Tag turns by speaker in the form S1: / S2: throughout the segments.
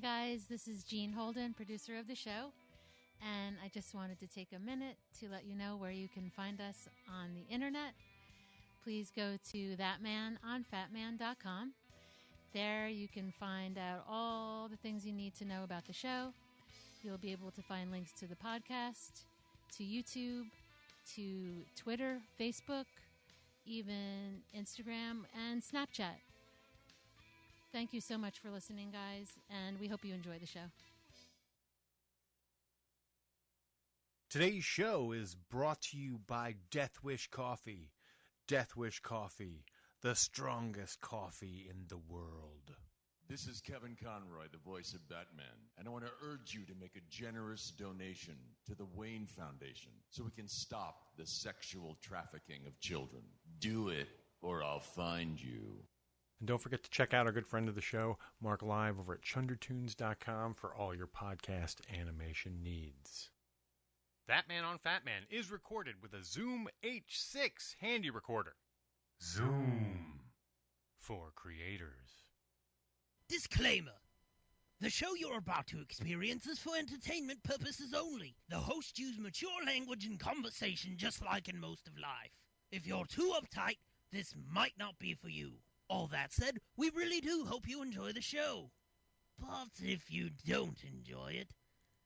S1: Hi guys, this is Jean Holden, producer of the show, and I just wanted to take a minute to let you know where you can find us on the internet. Please go to ThatMan on Fatman.com. There you can find out all the things you need to know about the show. You'll be able to find links to the podcast, to YouTube, to Twitter, Facebook, even Instagram and Snapchat. Thank you so much for listening, guys, and we hope you enjoy the show.
S2: Today's show is brought to you by Death Wish Coffee. Death Wish Coffee, the strongest coffee in the world.
S3: This is Kevin Conroy, the voice of Batman, and I want to urge you to make a generous donation to the Wayne Foundation so we can stop the sexual trafficking of children. Do it, or I'll find you.
S2: And don't forget to check out our good friend of the show, Mark Live, over at chundertunes.com for all your podcast animation needs. ThatMan on Fatman is recorded with a Zoom H6 handy recorder. Zoom for creators.
S4: Disclaimer. The show you're about to experience is for entertainment purposes only. The hosts use mature language and conversation just like in most of life. If you're too uptight, this might not be for you. All that said, we really do hope you enjoy the show. But if you don't enjoy it,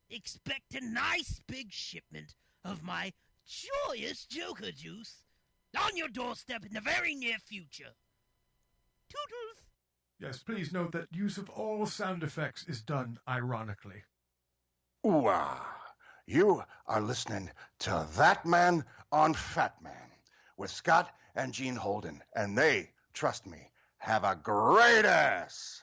S4: expect a nice big shipment of my joyous Joker juice on your doorstep in the very near future. Toodles!
S5: Yes, please note that use of all sound effects is done ironically.
S6: Ooh-ah. You are listening to That Man on Fatman with Scott and Jean Holden, and they, trust me, have a great ass.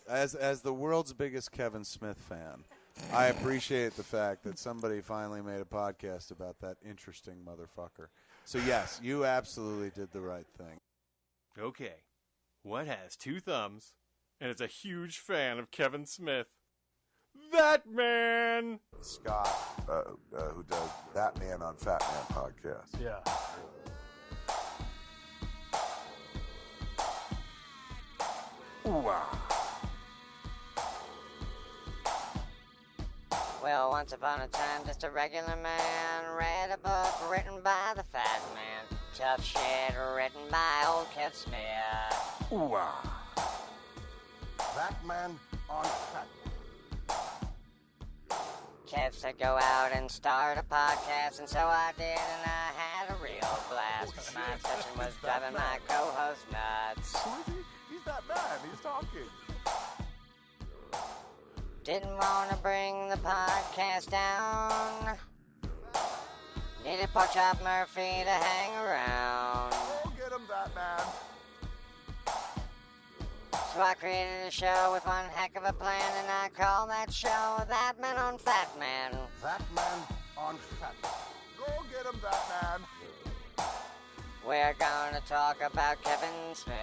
S7: As the world's biggest Kevin Smith fan, I appreciate the fact that somebody finally made a podcast about that interesting motherfucker. So yes, you absolutely did the right thing.
S2: Okay, what has two thumbs and is a huge fan of Kevin Smith? That man!
S7: Scott, who does That Man on Fatman podcast.
S2: Yeah.
S6: Ooh-ah.
S8: Well, once upon a time, just a regular man read a book written by the Fat Man. Tough shit written by old Kev Smith.
S6: Ooh-ah. That Man on Fatman.
S8: Kev said go out and start a podcast, and so I did, and I had a real blast. But my obsession was driving my co-host nuts.
S7: Who is he? He's that man. He's talking.
S8: Didn't want to bring the podcast down. Needed Pork Chop Murphy to hang around.
S7: Go get him, that man.
S8: So I created a show with one heck of a plan, and I call that show That Man on Fatman.
S6: That Man on Fatman.
S7: Go get him, that man.
S8: We're gonna talk about Kevin Smith.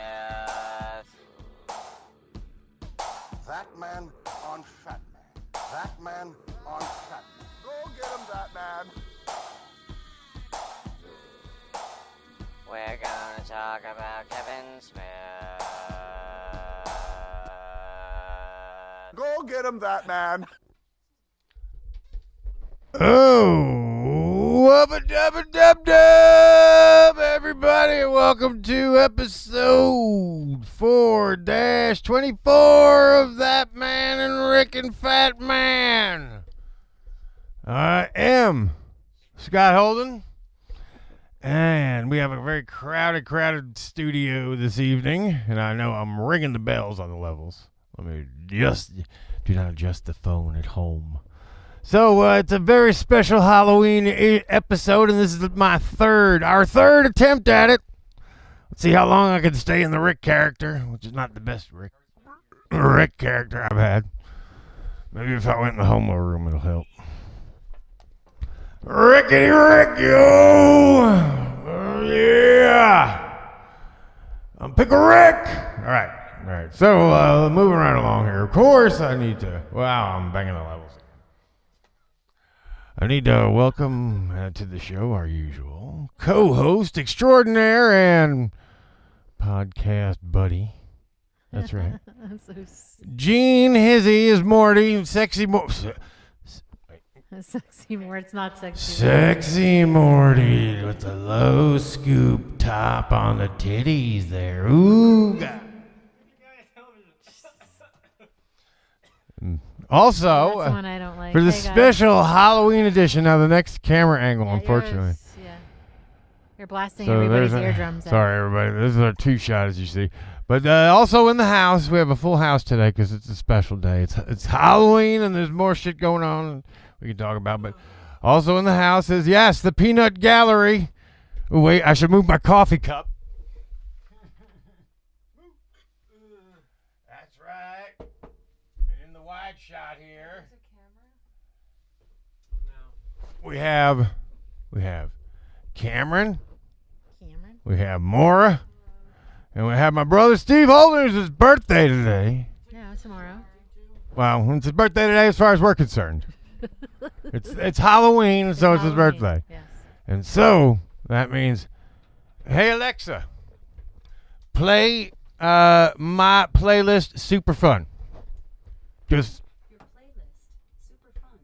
S6: That Man on Fatman. That Man on Fatman.
S7: Go get him, that man.
S8: We're gonna talk about Kevin Smith.
S7: Go get him, that man.
S5: Oh, wubba-dubba-dub-dub, everybody. Welcome to episode 4-24 of That Man and Rick and Fat Man. I am Scott Holden, and we have a very crowded studio this evening, and I know I'm ringing the bells on the levels. Let me just do not adjust the phone at home. So it's a very special Halloween episode, and this is our third attempt at it. Let's see how long I can stay in the Rick character, which is not the best Rick character I've had. Maybe if I went in the homo room, it'll help. Rickety Rick, yo! Oh, yeah! I'm Pickle Rick! All right. So, moving right along here. Of course, I need to... Wow, I'm banging the levels. I need to welcome to the show our usual co-host extraordinaire and podcast buddy, That's right.
S1: So
S5: Gene, Hizzy is Morty. Sexy
S1: sexy more. It's not sexy.
S5: Sexy Morty with the low scoop top on the titties there. Ooh. God. Also,
S1: That's one I don't like.
S5: for the
S1: Hey, guys.
S5: special Halloween edition, now the next camera angle, unfortunately.
S1: You're blasting
S5: So
S1: everybody's
S5: there's
S1: eardrums out.
S5: Sorry, everybody. This is our 2 shot, as you see. But also in the house, we have a full house today because it's a special day. It's Halloween, and there's more shit going on we can talk about. But also in the house is, yes, the Peanut Gallery. Oh, wait, I should move my coffee cup. That's right. In the wide shot here. We have Cameron. We have Maura. And we have my brother Steve Holden. It's his birthday today.
S1: No, tomorrow.
S5: Well, it's his birthday today as far as we're concerned. It's Halloween, so it's his birthday.
S1: Yes.
S5: And so that means, hey Alexa, play my playlist Super Fun. Just
S9: Your playlist, super fun.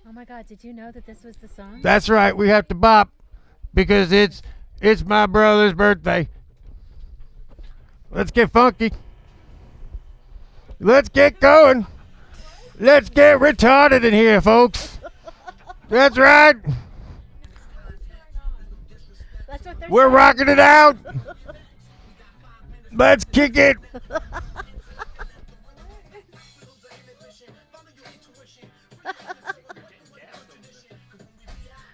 S1: Oh my God! Did you know that this was the song?
S5: that's right, we have to bop because it's my brother's birthday. Let's get funky. Let's get going. Let's get retarded in here, folks. That's right.
S1: That's what they're
S5: We're
S1: saying.
S5: rocking it out. Let's kick it.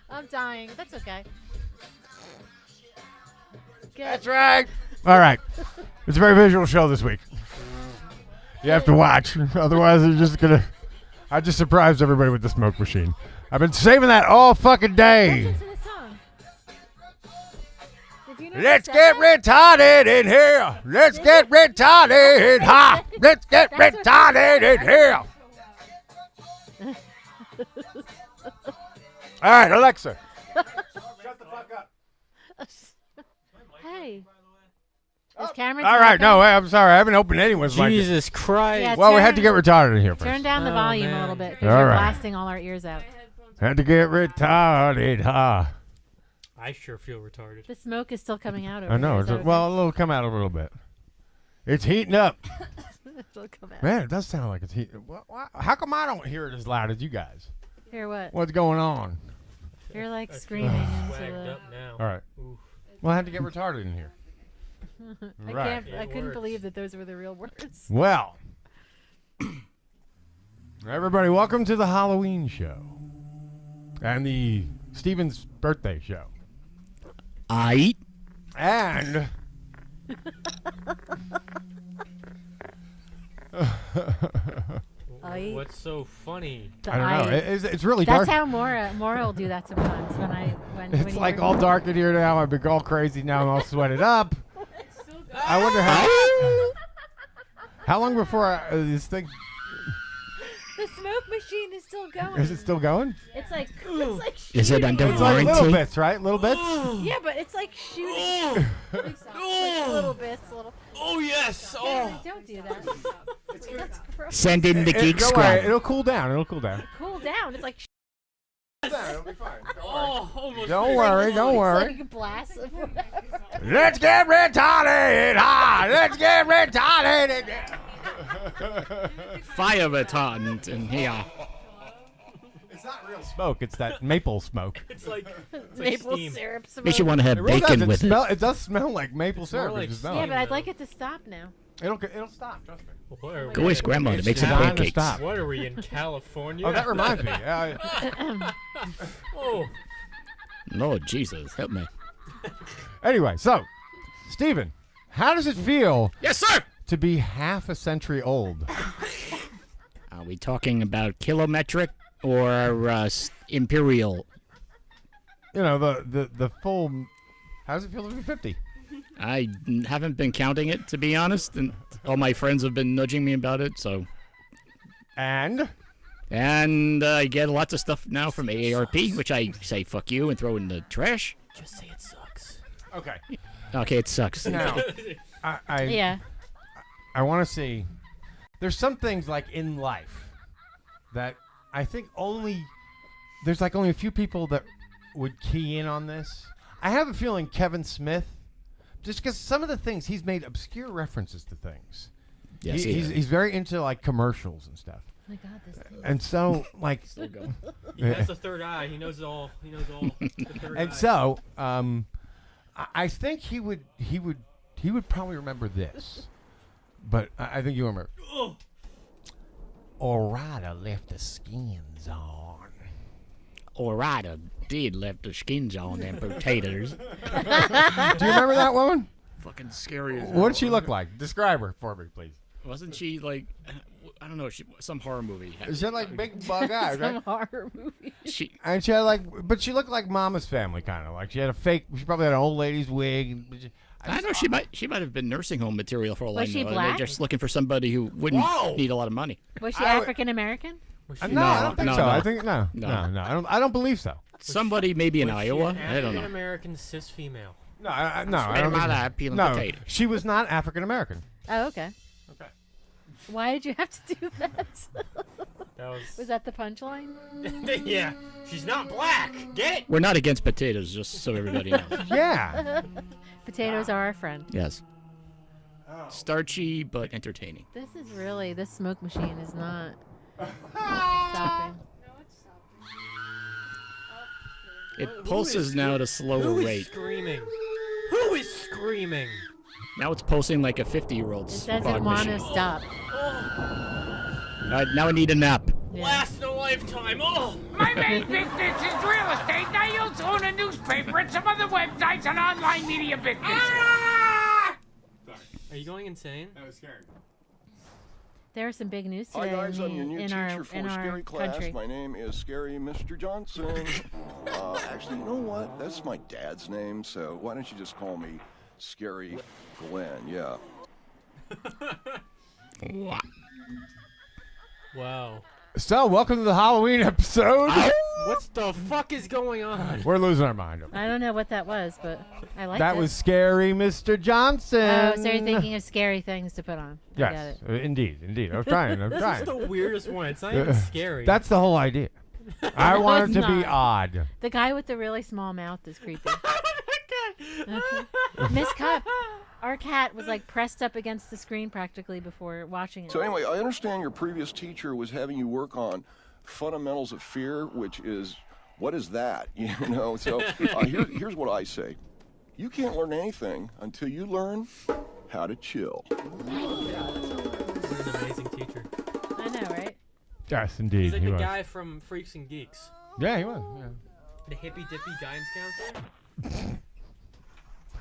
S1: I'm dying. That's okay. Good.
S5: That's right. All right. It's a very visual show this week. You have to watch. Otherwise, you're just going to... I just surprised everybody with the smoke machine. I've been saving that all fucking day.
S1: Listen to the song. Did you know
S5: Let's
S1: they
S5: get
S1: said
S5: retarded in here. Let's get retarded. Ha. Let's get
S1: That's what
S5: retarded in here. All right, Alexa. Shut the fuck up.
S1: that? Hey. Is Cameron
S5: All right,
S1: talking?
S5: no, I'm sorry. I haven't opened anyone's mic.
S10: Jesus Christ.
S1: Yeah,
S5: Well, we had
S1: turn-
S5: to get retarded in here first.
S1: Turn down the
S10: Oh,
S1: volume a
S10: man.
S1: little bit because
S5: All
S1: you're
S5: right.
S1: blasting all our ears out.
S5: Had to get retarded, ha.
S10: I sure feel retarded.
S1: The smoke is still coming out over
S5: I know.
S1: here.
S5: It's it'll come out a little bit. It's heating up.
S1: It'll come out.
S5: Man, it does sound like it's heating. How come I don't hear it as loud as you guys?
S1: Hear what?
S5: What's going on?
S1: You're like
S10: I feel
S1: screaming into
S10: swagged
S1: the...
S10: up now.
S5: All right.
S10: Oof.
S5: Well, I had to get retarded in here. Right.
S1: I couldn't
S10: works.
S1: believe that those were the real words.
S5: Well, everybody, welcome to the Halloween show and the Steven's birthday show. And
S10: What's so funny?
S5: I don't know. It's really
S1: That's
S5: dark.
S1: how Maura will do that sometimes when
S5: It's like all dark in here now. I've been all crazy now. I'm all sweated up. I wonder how long before this thing
S1: The smoke machine is still going.
S5: is it still going?
S1: It's like
S11: Is it under
S5: It's like little
S11: warranty?
S5: bits, right? Little bits.
S1: yeah, but it's like shooting. Like little bits, little.
S10: Oh, yes.
S1: Yeah, don't do that. That's gross.
S11: Send in the geek
S5: Don't worry,
S11: squad.
S5: it'll cool down. It'll cool down.
S1: Cool down. It's like.
S5: It'll be fine.
S10: Oh, almost.
S5: Don't worry. Don't
S1: It's
S5: worry.
S1: like a blast of whatever.
S5: Let's get retarded. Ha! Let's get retarded.
S11: Fire retardant in here.
S5: It's not real smoke. It's that maple smoke.
S10: It's like
S1: Maple
S10: steam.
S1: syrup. Smoke.
S11: Makes you want to have
S5: It really
S11: bacon
S5: does.
S11: with it.
S5: It does smell like maple syrup.
S10: more
S5: if
S10: like
S5: you smell
S1: Yeah,
S5: it.
S1: but I'd like it to stop now.
S5: It'll stop. Trust me.
S10: What are
S11: Go
S10: we-
S11: ask grandma to make some
S5: designed to
S11: pancakes.
S5: stop.
S10: What are we in California?
S5: Oh, that reminds me.
S10: Oh,
S11: Lord Jesus, help me.
S5: Anyway, so Stephen, how does it feel
S11: Yes, sir.
S5: to be half a century old?
S11: Are we talking about kilometric or imperial?
S5: You know, the full. How does it feel to be 50?
S11: I haven't been counting it, to be honest, and all my friends have been nudging me about it. So,
S5: And
S11: I get lots of stuff now from AARP, which I say fuck you and throw in the trash.
S10: just say it sucks.
S5: okay.
S11: Okay, it sucks.
S5: Now,
S1: Yeah.
S5: I want to see. There's some things like in life that I think there's like only a few people that would key in on this. I have a feeling Kevin Smith, just because some of the things he's made obscure references to things.
S11: Yes,
S5: he's very into like commercials and stuff.
S1: Oh my God, this
S5: And so like
S11: Still going.
S10: He has the third eye. He knows it all. He knows all. The third
S5: and
S10: eye.
S5: so I think he would probably remember this, but I think you remember. Orada left the skins on.
S11: Orada did left the skins on them potatoes.
S5: Do you remember that woman?
S11: Fucking scary as
S5: What did she look like? Describe her for me, please.
S11: Wasn't she like, I don't know, some horror movie?
S5: She had like big bug eyes, right?
S1: Some horror movie.
S5: And she had but she looked like Mama's Family, kind of like she had she probably had an old lady's wig.
S11: I know she might have been nursing home material for all
S1: Was
S11: I
S1: she
S11: know.
S1: black?
S11: They're just looking for somebody who wouldn't need a lot of money.
S1: Was she African American?
S5: No, I don't think so.
S11: no.
S5: I think no. I don't believe so.
S11: Somebody maybe in
S10: Was she
S11: Iowa.
S10: an
S11: I don't know.
S10: African-American cis female.
S5: No, I don't
S11: Made
S5: think
S11: of peeling
S5: no,
S11: potatoes.
S5: she was not African American.
S1: Oh, okay.
S5: Okay.
S1: Why did you have to do that?
S10: That
S1: Was that the punchline?
S10: Yeah, she's not black. Get it?
S11: We're not against potatoes, just so everybody knows.
S5: Yeah.
S1: Potatoes are our friend.
S11: Yes. Starchy but entertaining.
S1: This smoke machine is not stopping.
S11: It pulses now at a slower
S10: Who is
S11: rate.
S10: screaming? Who is screaming?
S11: Now it's pulsing like a 50-year-old
S1: It doesn't want to stop.
S11: Now I need a nap.
S10: Last in a lifetime. Oh!
S12: My main business is real estate, and I also own a newspaper and some other websites and online media businesses.
S10: Are you going insane?
S2: That was scary.
S1: There are some big news
S13: Hi
S1: today
S13: guys, I'm your new
S1: in
S13: teacher
S1: our
S13: for Scary Class.
S1: country.
S13: My name is Scary Mr. Johnson. Actually, you know what? That's my dad's name, so why don't you just call me Scary Glenn? Yeah.
S10: Wow.
S5: So, welcome to the Halloween episode.
S10: What the fuck is going on?
S5: We're losing our mind.
S1: I don't know what that was, but I like
S5: That
S1: it.
S5: was Scary Mr. Johnson.
S1: Oh, so you're thinking of scary things to put on. I got
S5: Yes,
S1: it.
S5: indeed. I was trying.
S10: This is the weirdest one. It's not even scary.
S5: That's the whole idea. I want it to
S1: It's
S5: be
S1: not.
S5: odd.
S1: The guy with the really small mouth is creepy. Miss Cup, our cat was like pressed up against the screen practically before watching it.
S13: So anyway, I understand your previous teacher was having you work on fundamentals of fear, which is, what is that? You know, so here's what I say. You can't learn anything until you learn how to chill.
S10: What an amazing teacher.
S1: I know, right?
S5: Yes, indeed.
S10: He's like
S5: he
S10: the
S5: was.
S10: guy from Freaks and Geeks.
S5: Yeah, he was. Yeah.
S10: The hippy-dippy guidance counselor.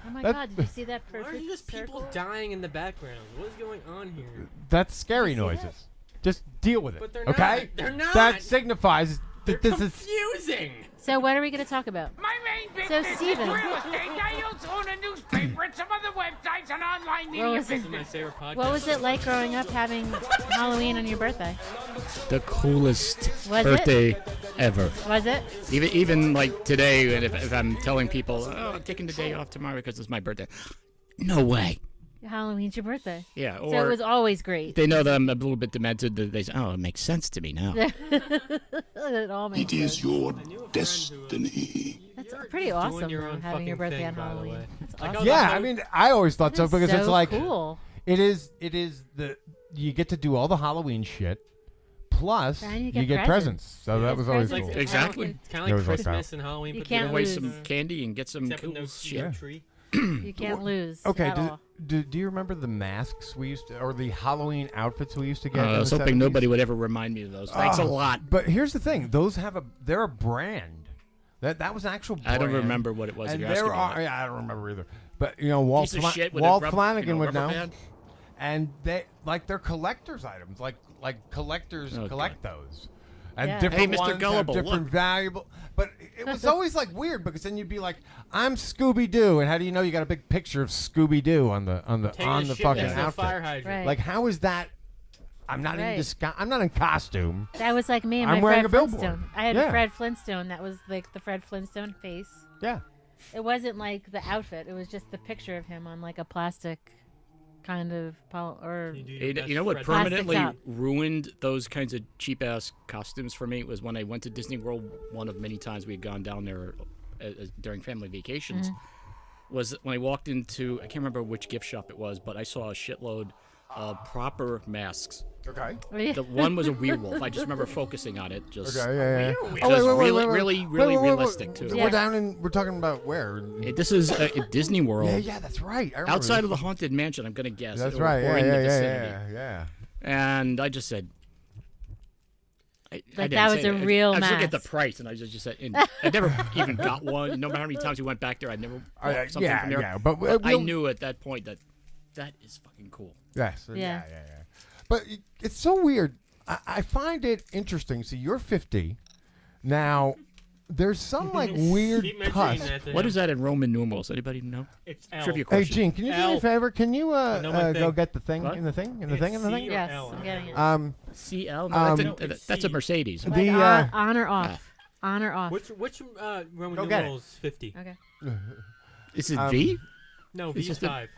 S1: Oh my
S5: That-
S1: God! Did you see that
S10: Why are
S1: perfect
S10: just people
S1: circle?
S10: dying in the background? What is going on here?
S5: That's scary
S1: Did you see
S5: noises. Just deal with it.
S10: But they're
S5: okay?
S10: not. They're not.
S5: That signifies
S10: They're
S5: that this is.
S10: confusing.
S1: So what are we going to talk about?
S12: My main
S1: So
S12: business
S1: Stephen,
S12: is real estate, and I also own a newspaper and some other websites and online media
S1: was it?
S10: This is my
S12: businesses.
S10: favorite podcast.
S1: what was it like growing up having Halloween on your birthday?
S11: The coolest
S1: Was
S11: birthday ever.
S1: Was it?
S11: Even like today, and if I'm telling people, oh, I'm taking the day off tomorrow because it's my birthday. No way.
S1: Halloween's your birthday.
S11: Yeah,
S1: So it
S11: or
S1: was always great.
S11: they know that I'm a little bit demented. They say, oh, it makes sense to me now.
S1: It all makes sense.
S14: your destiny.
S1: That's pretty awesome
S10: your own
S1: having your
S10: fucking
S1: birthday
S10: thing,
S1: on
S10: by the
S1: Halloween.
S10: way.
S1: That's
S10: Like,
S1: awesome.
S10: oh,
S5: Yeah,
S10: that's
S5: I mean, I always thought so
S1: That
S5: because
S1: is
S5: it's
S1: so
S5: like
S1: cool.
S5: it is the you get to do all the Halloween shit, plus
S1: And
S5: you get presents. So that was always
S1: presents.
S5: cool.
S11: Exactly.
S10: It's kind
S5: It
S10: of
S5: was
S10: like
S5: like that.
S10: Christmas and Halloween.
S1: You
S10: put
S1: can't
S10: together.
S11: Away
S1: lose.
S11: some candy and get some
S10: Except with
S11: cool
S10: no
S11: shit.
S10: tree.
S1: You can't lose.
S5: Okay,
S1: at all.
S5: do you remember the masks we used to, or the Halloween outfits we used to get? in
S11: I
S5: the
S11: was hoping
S5: 70s?
S11: nobody would ever remind me of those. Thanks a lot.
S5: But here's the thing: those they're a brand. That was an actual brand.
S11: I don't remember what it was.
S5: And
S11: if you're asking
S5: there
S11: me
S5: are,
S11: that.
S5: yeah, I don't remember either. But you know, Walt,
S11: Piece of shit with a
S5: Walt
S11: rub-
S5: Flanagan would
S11: rubber
S5: know.
S11: band.
S5: And they they're collector's items, like collectors
S11: Oh,
S5: collect those. And
S1: Yeah.
S5: different
S11: Hey, Mr.
S5: ones have
S11: Gullible,
S5: different
S11: look.
S5: valuable. But it was always like weird because then you'd be like, "I'm Scooby Doo," and how do you know you got a big picture of Scooby Doo on the
S10: Taking
S5: on
S10: a
S5: the
S10: shit
S5: fucking
S10: next to a
S5: outfit?
S10: fire hydrant.
S1: Right.
S5: Like, how is that? I'm not
S1: Right.
S5: in I'm not in costume.
S1: That was like me and
S5: I'm
S1: my
S5: wearing
S1: Fred
S5: a billboard.
S1: Flintstone. I had
S5: Yeah.
S1: a Fred Flintstone. That was like the Fred Flintstone face.
S5: Yeah.
S1: It wasn't like the outfit. It was just the picture of him on like a plastic kind of
S11: You know what permanently ruined those kinds of cheap ass costumes for me was when I went to Disney World. One of many times we had gone down there during family vacations. Was when I walked into, I can't remember which gift shop it was, but I saw a shitload of proper masks.
S5: Okay.
S11: The one was a werewolf. I just remember focusing on it. Just
S5: Okay, yeah.
S11: Really realistic too.
S5: We're we're talking about where?
S11: This is Disney World.
S5: Yeah, that's right.
S11: Outside of the Haunted Mansion, I'm gonna guess.
S5: That's right.
S11: Or in the vicinity.
S5: Yeah.
S11: And I just said,
S1: that was a real
S11: I was
S1: mask.
S11: looking at the price, and I just said, I never even got one. No matter how many times we went back there, I never bought something from there.
S5: Yeah, but
S11: I knew at that point that is fucking cool.
S5: Yes. Yeah. But it's so weird. I find it interesting. See, you're 50 now. There's some like weird cusp.
S11: What is that in Roman numerals? Anybody know?
S10: It's L.
S11: Trivia
S5: Hey,
S11: question.
S5: Gene, can you do me a favor? Can you go get the thing
S11: What?
S5: in the thing?
S1: Yes, I'm getting it.
S11: CL? No, that's a Mercedes.
S1: Like on or off? On or off?
S10: Which Roman
S5: Go get
S10: numeral is 50?
S1: Okay.
S11: Is it V?
S10: No, V
S11: It's
S10: is
S11: just
S10: 5.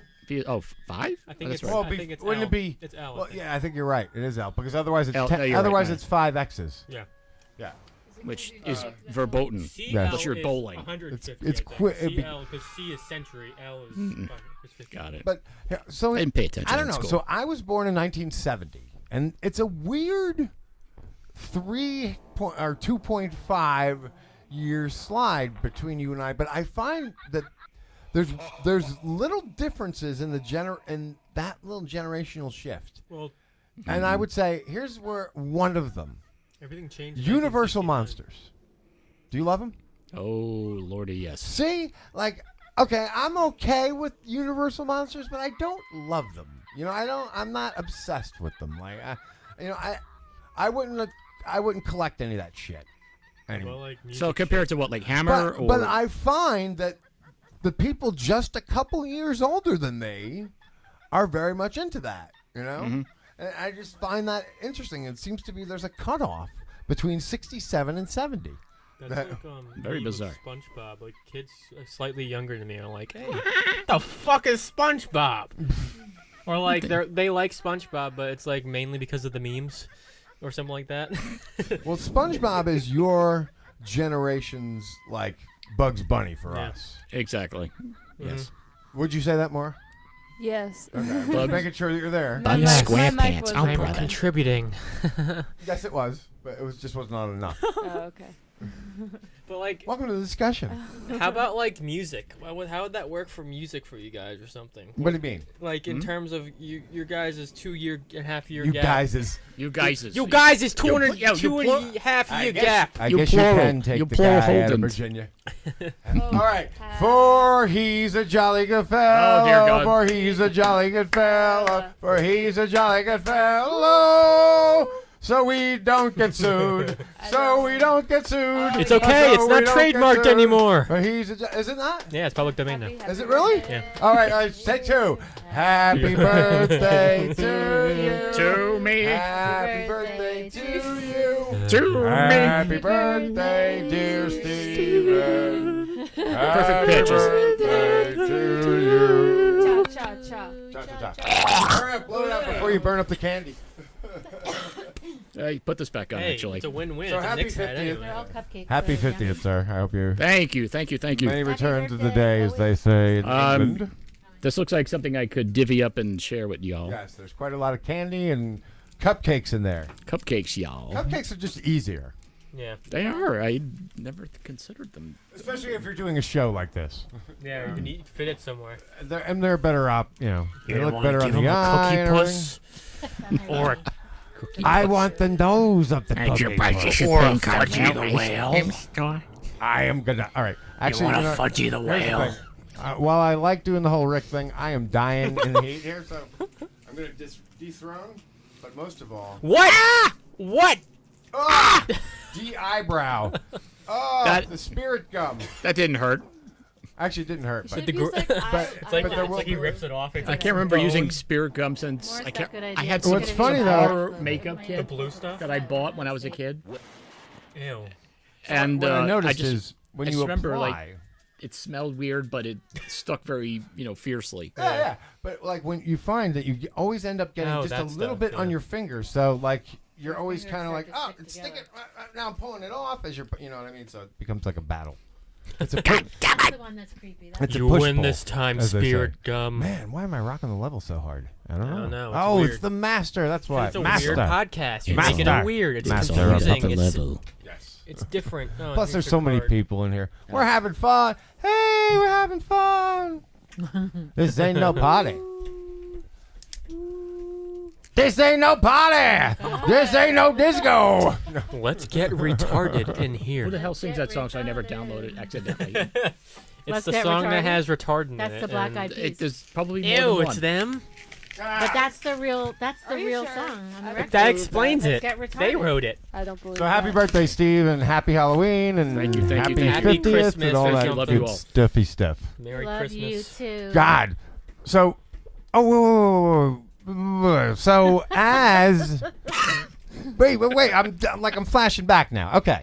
S11: Oh, 5?
S10: I think it's
S11: right.
S10: I think it's
S5: wouldn't
S10: L.
S5: it be?
S10: It's L.
S5: Well, yeah, I think you're right. It is L because otherwise it's
S11: L, no, you're
S5: otherwise
S11: right,
S5: it's 5 X's.
S10: Yeah.
S5: Yeah.
S11: Which is verboten.
S10: CL
S11: Unless you're
S10: is
S11: bowling.
S10: 150.
S5: It's
S10: CL because C is century, L is 50.
S11: Got it.
S5: But so
S11: I didn't pay attention.
S5: I don't know.
S11: That's cool.
S5: So I was born in 1970, and it's a weird 2.5 year slide between you and I. But I find that there's little differences in in that little generational shift.
S10: Well,
S5: and I would say here's where one of them.
S10: Everything changed.
S5: Universal Monsters. Do you love them?
S11: Oh, Lordy, yes.
S5: See, like, okay, I'm okay with Universal Monsters, but I don't love them. You know, I'm not obsessed with them. Like, I wouldn't collect any of that shit. Anymore.
S10: Well, like
S11: So compared to what, like Hammer?
S5: But I find that the people just a couple years older than me are very much into that. You know.
S11: Mm-hmm.
S5: And I just find that interesting. It seems to be there's a cutoff between 67 and 70.
S10: That's like
S11: very
S10: me with
S11: bizarre.
S10: SpongeBob, like kids slightly younger than me are like, "Hey, what the fuck is SpongeBob?" Or like they like SpongeBob, but it's like mainly because of the memes, or something like that.
S5: Well, SpongeBob is your generation's like Bugs Bunny for us.
S11: Exactly. Yes.
S5: Would you say that more?
S15: Yes.
S5: Okay.
S11: Bugs.
S5: Making sure that you're there.
S11: Bugs
S15: mic-
S11: Square
S15: my mic
S11: Pants.
S15: was-
S11: Oh,
S10: I'm contributing.
S5: Yes, it was, but it just was not enough.
S15: Oh, okay.
S10: But like,
S5: Welcome to the discussion.
S10: how about like music? How would that work for music for you guys or something?
S5: What do you mean?
S10: Like in terms of your guys' 2.5 year
S5: You
S10: gap.
S5: guys is.
S11: You guys
S10: You guys is 2 and
S11: yeah, you plural-
S10: 2.5 year gap.
S5: I
S11: You
S5: guess you
S11: plural.
S5: can take
S11: You
S5: the
S11: plural
S5: guy out of
S11: Holdens.
S5: Virginia. All right. For he's a jolly good fellow.
S11: Oh, dear God.
S5: For he's a jolly good fellow. For he's a jolly good fellow. So we don't get sued. So we don't get sued.
S10: It's okay. It's
S5: So
S10: not
S5: we don't get
S10: trademarked
S5: sued.
S10: anymore.
S5: For he's a is it not?
S10: Yeah, it's public domain now.
S5: Is it really?
S10: Yeah.
S5: All right. Take 2. Happy birthday to you.
S11: To me.
S5: Happy birthday to you.
S11: To me.
S5: Happy birthday, dear Stephen.
S11: Perfect pitches.
S5: Birthday to you.
S15: Cha cha cha.
S5: Cha, cha, cha. Hurry up, blow it out before you burn up the candy.
S11: You put this back on,
S10: Hey,
S11: actually.
S10: it's a win-win.
S5: So
S10: It's a
S5: happy
S10: Knicks hat
S5: 50th.
S10: anyway.
S1: They're all cupcakes.
S5: Happy
S1: so
S5: 50th,
S1: yummy.
S5: sir. I hope you.
S11: Thank you.
S5: Many returns of the
S1: birthday,
S5: day, as they say in England.
S11: This looks like something I could divvy up and share with y'all.
S5: Yes, there's quite a lot of candy and cupcakes in there.
S11: Cupcakes, y'all.
S5: Cupcakes are just easier.
S10: Yeah.
S11: They are. I never considered them.
S5: Especially if you're doing a show like this.
S10: Yeah, you need to fit it somewhere.
S5: They're better up, you know. They
S10: You
S5: look
S10: wanna
S5: better on
S10: give
S5: the
S10: him a
S5: eye.
S10: cookie
S5: and
S10: puss? Or a cookie
S5: I
S10: puss.
S5: want the nose of the cookie puss.
S11: Or
S12: a Fudgy the Whale.
S5: I am gonna. All right. Actually,
S12: want a
S5: know,
S12: Fudgy the
S5: here's
S12: Whale.
S5: thing. While I like doing the whole Rick thing, I am dying in the heat here, so I'm gonna dethrone. But most of all,
S10: What? What?
S5: eyebrow. Oh,
S11: That-
S5: the spirit gum.
S11: That didn't hurt.
S5: Actually, it didn't hurt. But,
S10: The gr-
S5: but,
S10: It's like,
S5: but there
S10: it's
S5: will
S10: like he
S5: be.
S10: rips it off. It's
S11: I
S10: like
S11: can't remember
S10: bone.
S11: using spirit gum since
S1: More
S11: I
S1: stuff,
S11: can't.
S1: good
S11: I
S1: idea.
S11: had
S5: What's
S11: some
S5: funny, though-
S11: horror makeup
S10: The
S11: kit
S10: blue stuff?
S11: that I bought when I was a kid,
S10: Ew.
S11: and
S5: what I noticed
S11: just
S5: is when
S11: I
S5: you
S11: just remember,
S5: apply,
S11: like, it smelled weird, but it stuck very, fiercely.
S5: Yeah. But like when you find that you always end up getting just a little bit on your finger, so like you're always kind of like, oh, stick it. Now I'm pulling it off as you're, you know what I mean? So it becomes like a battle. It's a
S1: that's the one that's creepy.
S5: It's
S10: you
S5: a push
S10: win
S5: pull,
S10: this time,
S5: as they
S10: spirit
S5: say.
S10: gum.
S5: Man, why am I rocking the level so hard? I don't know.
S10: It's
S5: Oh,
S10: weird.
S5: it's the master. That's why.
S10: It's a
S5: master.
S10: weird podcast. You're
S5: Master.
S10: making it weird. It's
S5: Master
S10: confusing.
S5: of the
S10: It's,
S5: level.
S10: it's different. Oh,
S5: Plus,
S10: here's
S5: there's
S10: your
S5: so many
S10: card.
S5: people in here. We're having fun. Hey, we're having fun. This ain't no party. This ain't no party. This ain't no disco.
S10: Let's get retarded in here.
S11: Who the hell sings that song? So I never downloaded it accidentally.
S10: It's the song that has retarded in
S1: That's
S10: it.
S1: the Black
S10: and
S1: Eyed Peas.
S11: There's probably more
S10: Ew,
S11: than
S10: it's
S11: one.
S10: them.
S1: But that's the real song on the record.
S10: That explains
S1: Let's
S10: it.
S1: get
S10: They
S1: retarded.
S10: wrote it.
S15: I don't believe
S5: So happy birthday, Steve, and happy Halloween, and
S11: Thank you,
S5: happy
S10: Happy
S5: 50th,
S10: Christmas,
S5: and all
S10: thank
S5: that
S10: you, love
S5: good
S10: you all.
S5: stuffy stuff.
S10: Merry
S1: Love
S10: Christmas.
S1: you too.
S5: God. So, whoa. So as wait, I'm flashing back now. Okay.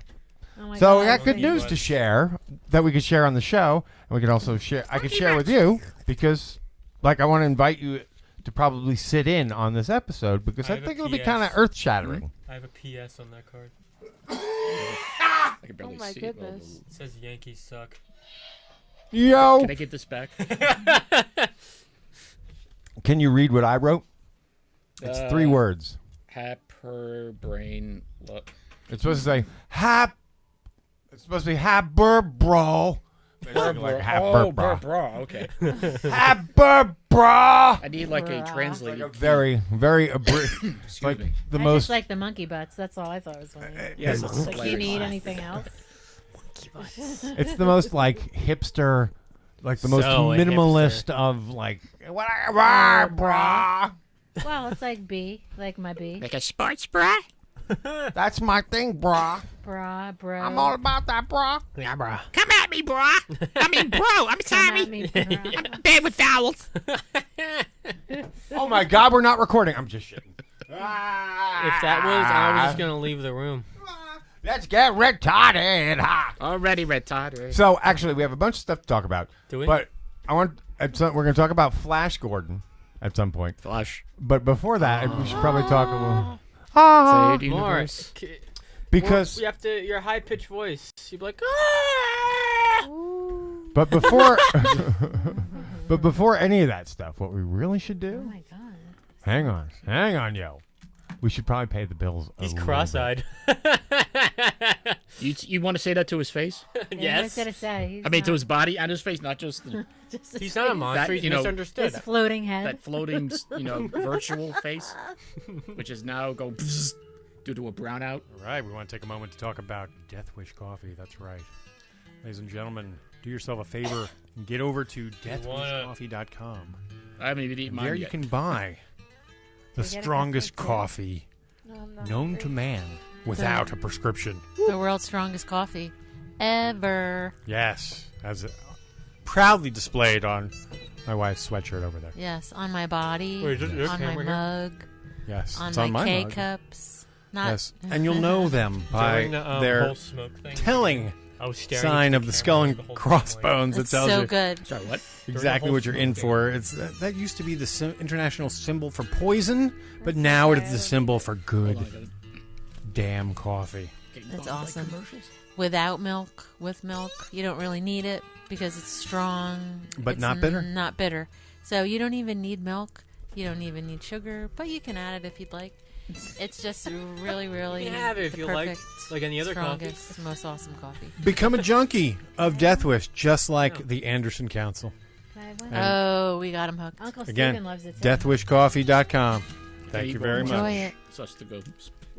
S1: Oh my
S5: So
S1: God,
S5: we got good
S1: thank
S5: news
S1: you.
S5: to share that we could share on the show, and we could also share. I could share with you because, like, I want to invite you to probably sit in on this episode because I
S10: have a
S5: think it'll be
S10: PS.
S5: kind of earth shattering.
S10: I have a PS on that card.
S11: I can barely
S15: Oh my
S11: see
S15: goodness.
S10: It says Yankees suck.
S5: Yo,
S11: Can I get this back?
S5: can you read what I wrote? It's 3 words.
S11: Happer brain. Look.
S5: It's supposed to say It's supposed to be Haber Brawl. Like Haber Bra.
S11: bra. Okay.
S5: Haber Bra.
S11: I need like a translated.
S5: Very, very abridged. Like
S11: me.
S5: the
S1: I
S5: most.
S1: just like the monkey butts. That's all I thought was funny.
S11: Yes,
S1: Like,
S11: it's
S1: do you
S11: hilarious.
S1: need anything else?
S5: It's the most like hipster, like the most
S10: So
S5: minimalist of like what I bra.
S1: Well, it's like B, like my B.
S11: Like a sports bra.
S5: That's my thing, bra.
S1: Bra, bro.
S5: I'm all about that, bra.
S10: Yeah, bro.
S11: Come at me, bra. I mean, bro. I'm
S1: Come at me, bro.
S11: I'm bad with vowels.
S5: Oh my God, we're not recording. I'm just shitting.
S10: If that was, I was just gonna leave the room.
S5: Let's get retarded. Ha.
S11: Already retarded.
S5: So actually, we have a bunch of stuff to talk about.
S10: Do we?
S5: But we're going to talk about Flash Gordon at some point.
S11: Flash.
S5: But before that, we should probably talk a little.
S11: Save
S10: More.
S11: universe.
S5: Because
S10: you have to your high pitched voice. You'd be like,
S5: But before, but before any of that stuff, what we really should do?
S1: Oh my God.
S5: Hang on, yo. We should probably pay the bills.
S10: he's
S5: a little
S10: cross-eyed.
S11: You want to say that to his face?
S1: Yeah, I was
S10: Yes.
S1: gonna say. He's
S11: I mean, to
S1: not-
S11: his body and his face, not just
S1: just
S10: He's not a monster.
S11: That,
S10: He's
S11: you know,
S10: misunderstood.
S1: his floating head.
S11: that floating, virtual face, which is now go due to a brownout.
S2: All right, we want to take a moment to talk about Death Wish Coffee. That's right. Ladies and gentlemen, do yourself a favor and get over to deathwishcoffee.com.
S11: I haven't even eaten mine
S2: There
S11: yet.
S2: you can buy the
S1: They get it for
S2: strongest
S1: free, too.
S2: coffee
S15: No, I'm not
S2: known
S15: hungry.
S2: to man without a prescription.
S1: The world's strongest coffee ever.
S2: Yes, as proudly displayed on my wife's sweatshirt over there.
S1: Yes, on my body,
S10: Wait, is there a
S1: on my
S10: camera here?
S1: mug,
S2: Yes,
S1: on
S2: it's
S1: my
S2: on my mug.
S1: K-cups. Not
S2: Yes, and you'll know them by
S10: During the
S2: their
S10: whole smoke thing.
S2: telling
S10: I was staring
S2: sign
S10: into
S2: of the
S10: camera
S2: skull
S10: the
S2: and
S10: whole time,
S2: crossbones that
S1: It's
S2: tells
S1: so
S2: you
S1: good.
S11: Sorry, what?
S2: exactly
S10: whole
S2: what you're in
S10: smoke
S2: for. It's that used to be the international symbol for poison, but now it is the symbol for good
S11: Hold on, I gotta-
S2: damn coffee.
S1: That's awesome. Without milk, with milk, you don't really need it because it's strong.
S2: But
S1: It's
S2: not bitter?
S1: Not bitter. So you don't even need milk. You don't even need sugar, but you can add it if you'd like. It's just really, really
S10: You can have it if
S1: the
S10: you like,
S1: perfect,
S10: like any other coffee.
S1: strongest, most awesome coffee.
S2: Become a junkie of Death Wish, just like the Anderson Council.
S1: Can I have one?
S2: And
S1: Oh, we got him hooked. Uncle
S2: again,
S1: Stephen loves it too.
S2: deathwishcoffee.com. Thank
S11: eat
S2: you
S11: one
S2: very
S11: more.
S2: much.
S1: Enjoy it.
S11: Such to go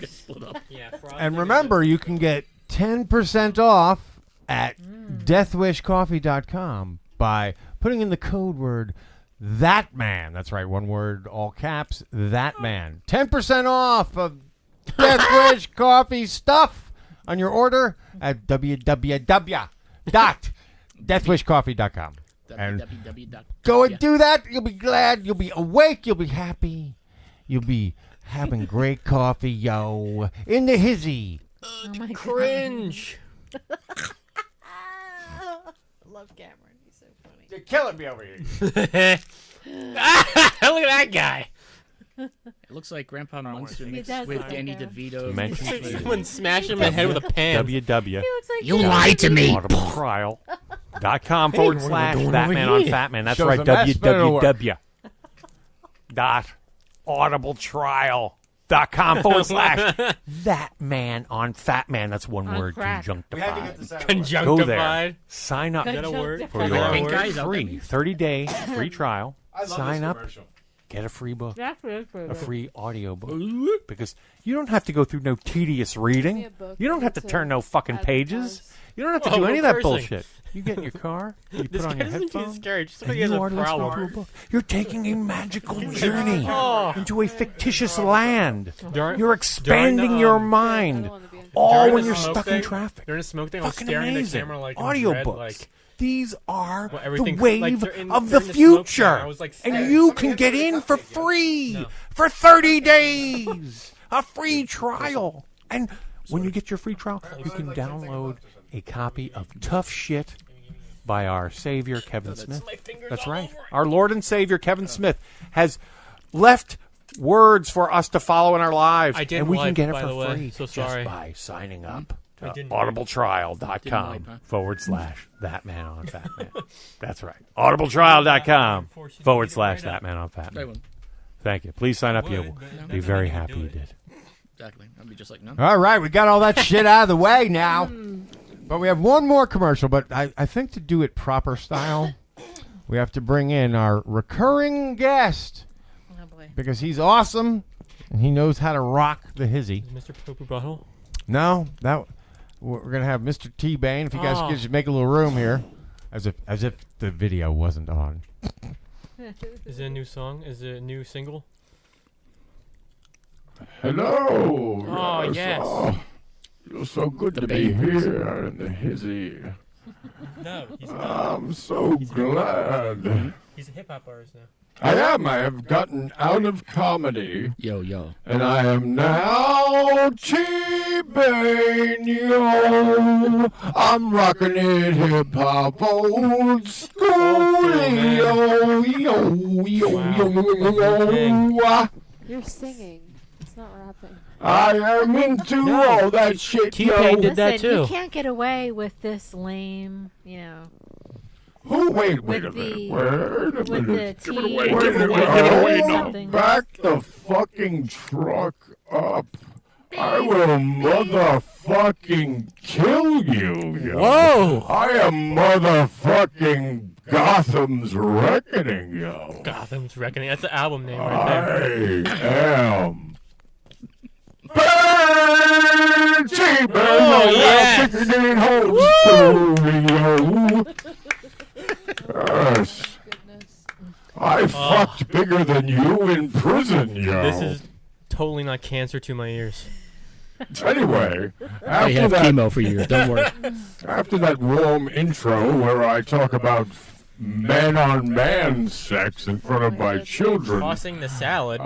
S11: get split up.
S10: Yeah,
S5: And remember, you can get 10% off at deathwishcoffee.com by putting in the code word ThatMan. That's right, one word, all caps, ThatMan. 10% off of Death Wish Coffee stuff on your order at www.deathwishcoffee.com. And go and do that. You'll be glad. You'll be awake. You'll be happy. You'll be having great coffee, yo. In the hizzy.
S1: Oh my
S10: Cringe.
S1: love Cameron. He's so funny.
S5: You're killing me over here.
S10: Look at that guy.
S11: It looks like Grandpa Munster
S1: He
S11: mixed
S1: does
S11: with
S1: look
S11: Danny
S1: like him.
S11: DeVito.
S10: Someone smash him in the head with a pan.
S2: WW.
S1: He looks like
S11: You lied to me.
S2: audibletrial.com
S10: Hey, what are we
S2: /
S10: doing
S2: Fatman
S10: over
S2: on
S10: here?
S2: Fatman. That's
S5: Shows
S2: right.
S5: a mess, but it'll work.
S2: www. audibletrial.com / Thatman on Fatman. That's one
S1: On
S2: word.
S1: crack.
S5: We had to get
S2: Conjunctified.
S5: this out of
S2: Go there.
S10: Conjunctified.
S2: Sign up
S10: Is that a word?
S2: for
S10: Is
S2: your
S10: that a
S11: Pink
S10: word?
S11: guys out
S2: free
S11: there?
S2: 30-day free trial.
S5: I love
S2: Sign
S5: this
S2: up.
S5: commercial.
S2: Get a free book.
S1: That's really
S2: A free audio book. Because you don't have to go through no tedious
S15: Give me
S2: reading.
S15: a book
S2: You don't have to
S15: to
S2: turn no fucking pages. You don't have to do
S10: no
S2: any of that
S10: cursing.
S2: bullshit. You get in your car, you put
S10: This
S2: on
S10: guy
S2: your
S10: doesn't seem
S2: headphones,
S10: scary. Just
S2: and
S10: like he has
S2: you
S10: a
S2: are listening to a
S10: problem.
S2: book. You're taking a magical journey
S10: Oh.
S2: into a fictitious land.
S10: During-
S2: You're expanding your mind. All
S10: During
S2: when
S10: the
S2: you're
S10: smoke
S2: stuck in
S10: thing-
S2: traffic.
S10: During the smoke thing, I was
S2: Fucking
S10: staring at the
S2: amazing.
S10: camera like in
S2: Audiobooks.
S10: dread, like
S2: These are
S10: well,
S2: the
S10: everything-
S2: wave
S10: like, they're in-
S2: of the
S10: during the smoke thing,
S2: future.
S10: I was, like,
S2: And
S10: staring.
S2: you can get in for free for 30 days. A free trial. And when you get your free trial, you can download a copy of Tough Shit by our Savior, Kevin Smith. That's right. Our Lord and Savior, Kevin Smith, has left words for us to follow in our lives.
S10: I didn't
S2: and we can
S10: wipe,
S2: get it
S10: by
S2: for
S10: the way,
S2: free
S10: so
S2: just
S10: sorry.
S2: by signing up
S10: I
S2: to
S10: didn't wipe.
S2: audibletrial.com
S11: Didn't wipe,
S2: / Thatman on Fatman. That's right. audibletrial.com / Thatman on
S11: I
S2: Fatman.
S11: wouldn't.
S2: Thank you. Please sign up. You'll be very happy you did.
S11: Exactly. I'd be just like, no.
S5: All right, we got all that shit out of the way now. But we have one more commercial, but I think to do it proper style, we have to bring in our recurring guest.
S1: Oh boy.
S5: Because he's awesome, and he knows how to rock the hizzy.
S10: Mr. Poopy Butthole.
S5: No, we're going to have Mr. T-Bane. If you guys could just make a little room here, as if the video wasn't on.
S10: Is it a new song? Is it a new single?
S13: Hello.
S10: Oh, yes.
S13: Feels so good
S11: The
S13: to be
S11: Bane.
S13: here in the hizzy.
S10: No, he's
S13: I'm so glad.
S10: He's a hip hop artist now.
S13: I am. I have gotten out of comedy.
S11: Yo.
S13: And I am now T-Bane, yo. I'm rocking it hip-hop old school, yo.
S15: You're singing. It's not rapping.
S13: I am into all that shit,
S10: T-Bane
S13: yo.
S10: did that
S1: Listen,
S10: too.
S1: you can't get away with this lame,
S13: Who? Wait
S1: with
S13: a
S1: the-
S13: minute. Wait a
S1: with
S13: minute.
S1: the
S13: Give it
S1: T-
S13: away,
S1: with
S13: give it
S1: the
S13: away,
S1: T-
S13: give it away.
S1: something.
S13: No, back the fucking truck up. I will motherfucking kill you, yo.
S10: Whoa!
S13: I am motherfucking Gotham's Reckoning, yo.
S10: Gotham's Reckoning. That's the album name right there.
S13: I am Bad T-Bane.
S10: Oh, yes.
S13: Yes. I fucked bigger than you in prison, yo.
S10: This is totally not cancer to my ears.
S13: Anyway,
S11: I
S13: after
S11: have
S13: that,
S11: chemo for years. Don't worry.
S13: after that warm intro where I talk about man-on-man sex in front of my children,
S10: Tossing the salad.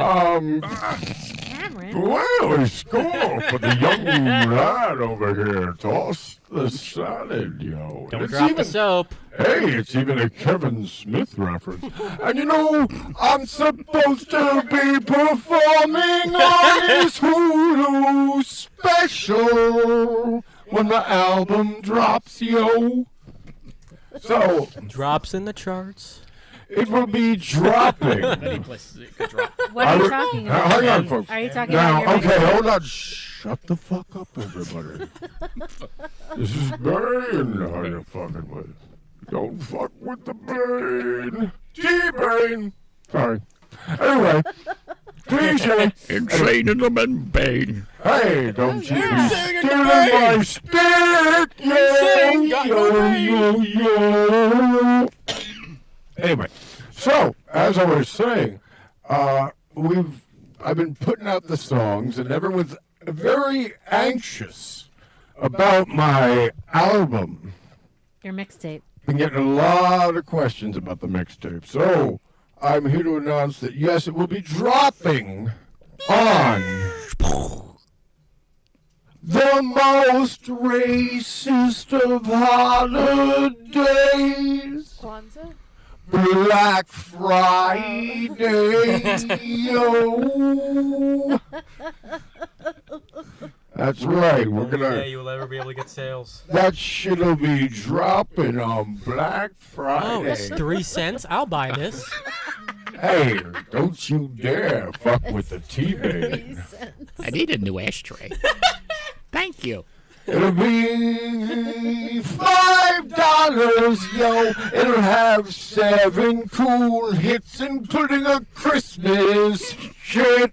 S1: Cameron.
S13: well, it's cool for the young lad over here. Toss the salad, yo.
S10: Don't
S13: It's
S10: drop
S13: even-
S10: the soap.
S13: Hey, it's even a Kevin Smith reference. And you know, I'm supposed to be performing on this Hulu special when the album drops, yo. So,
S10: Drops in the charts.
S13: it will be dropping.
S11: Many places it could drop.
S1: What are you talking
S13: Now,
S1: about?
S13: hang on, folks.
S1: Are you talking
S13: Now,
S1: about your
S13: okay,
S1: mixtape?
S13: hold on. Shut the fuck up, everybody. This is Bane. How you fucking with? Don't fuck with the Bane. T-Bane. Sorry. Anyway, cliche.
S11: Insane in the men Bane.
S13: Hey, don't you
S1: yeah.
S13: be stealing my stick, yo. Anyway, so as I was saying, I've been putting out the songs, and everyone's very anxious about my album.
S1: Your mixtape.
S13: Been getting a lot of questions about the mixtape, so I'm here to announce that yes, it will be dropping on
S5: the most racist of holidays.
S15: Kwanzaa?
S5: Black Friday. Yo. That's right. We're gonna.
S10: Yeah, you'll never be able to get sales.
S5: That shit'll be dropping on Black Friday.
S10: Oh, it's 3 cents. I'll buy this.
S5: Hey, don't you dare fuck with the T-Bane.
S11: I need a new ashtray. Thank you.
S5: It'll be $5, yo. It'll have 7 cool hits, including a Christmas shit.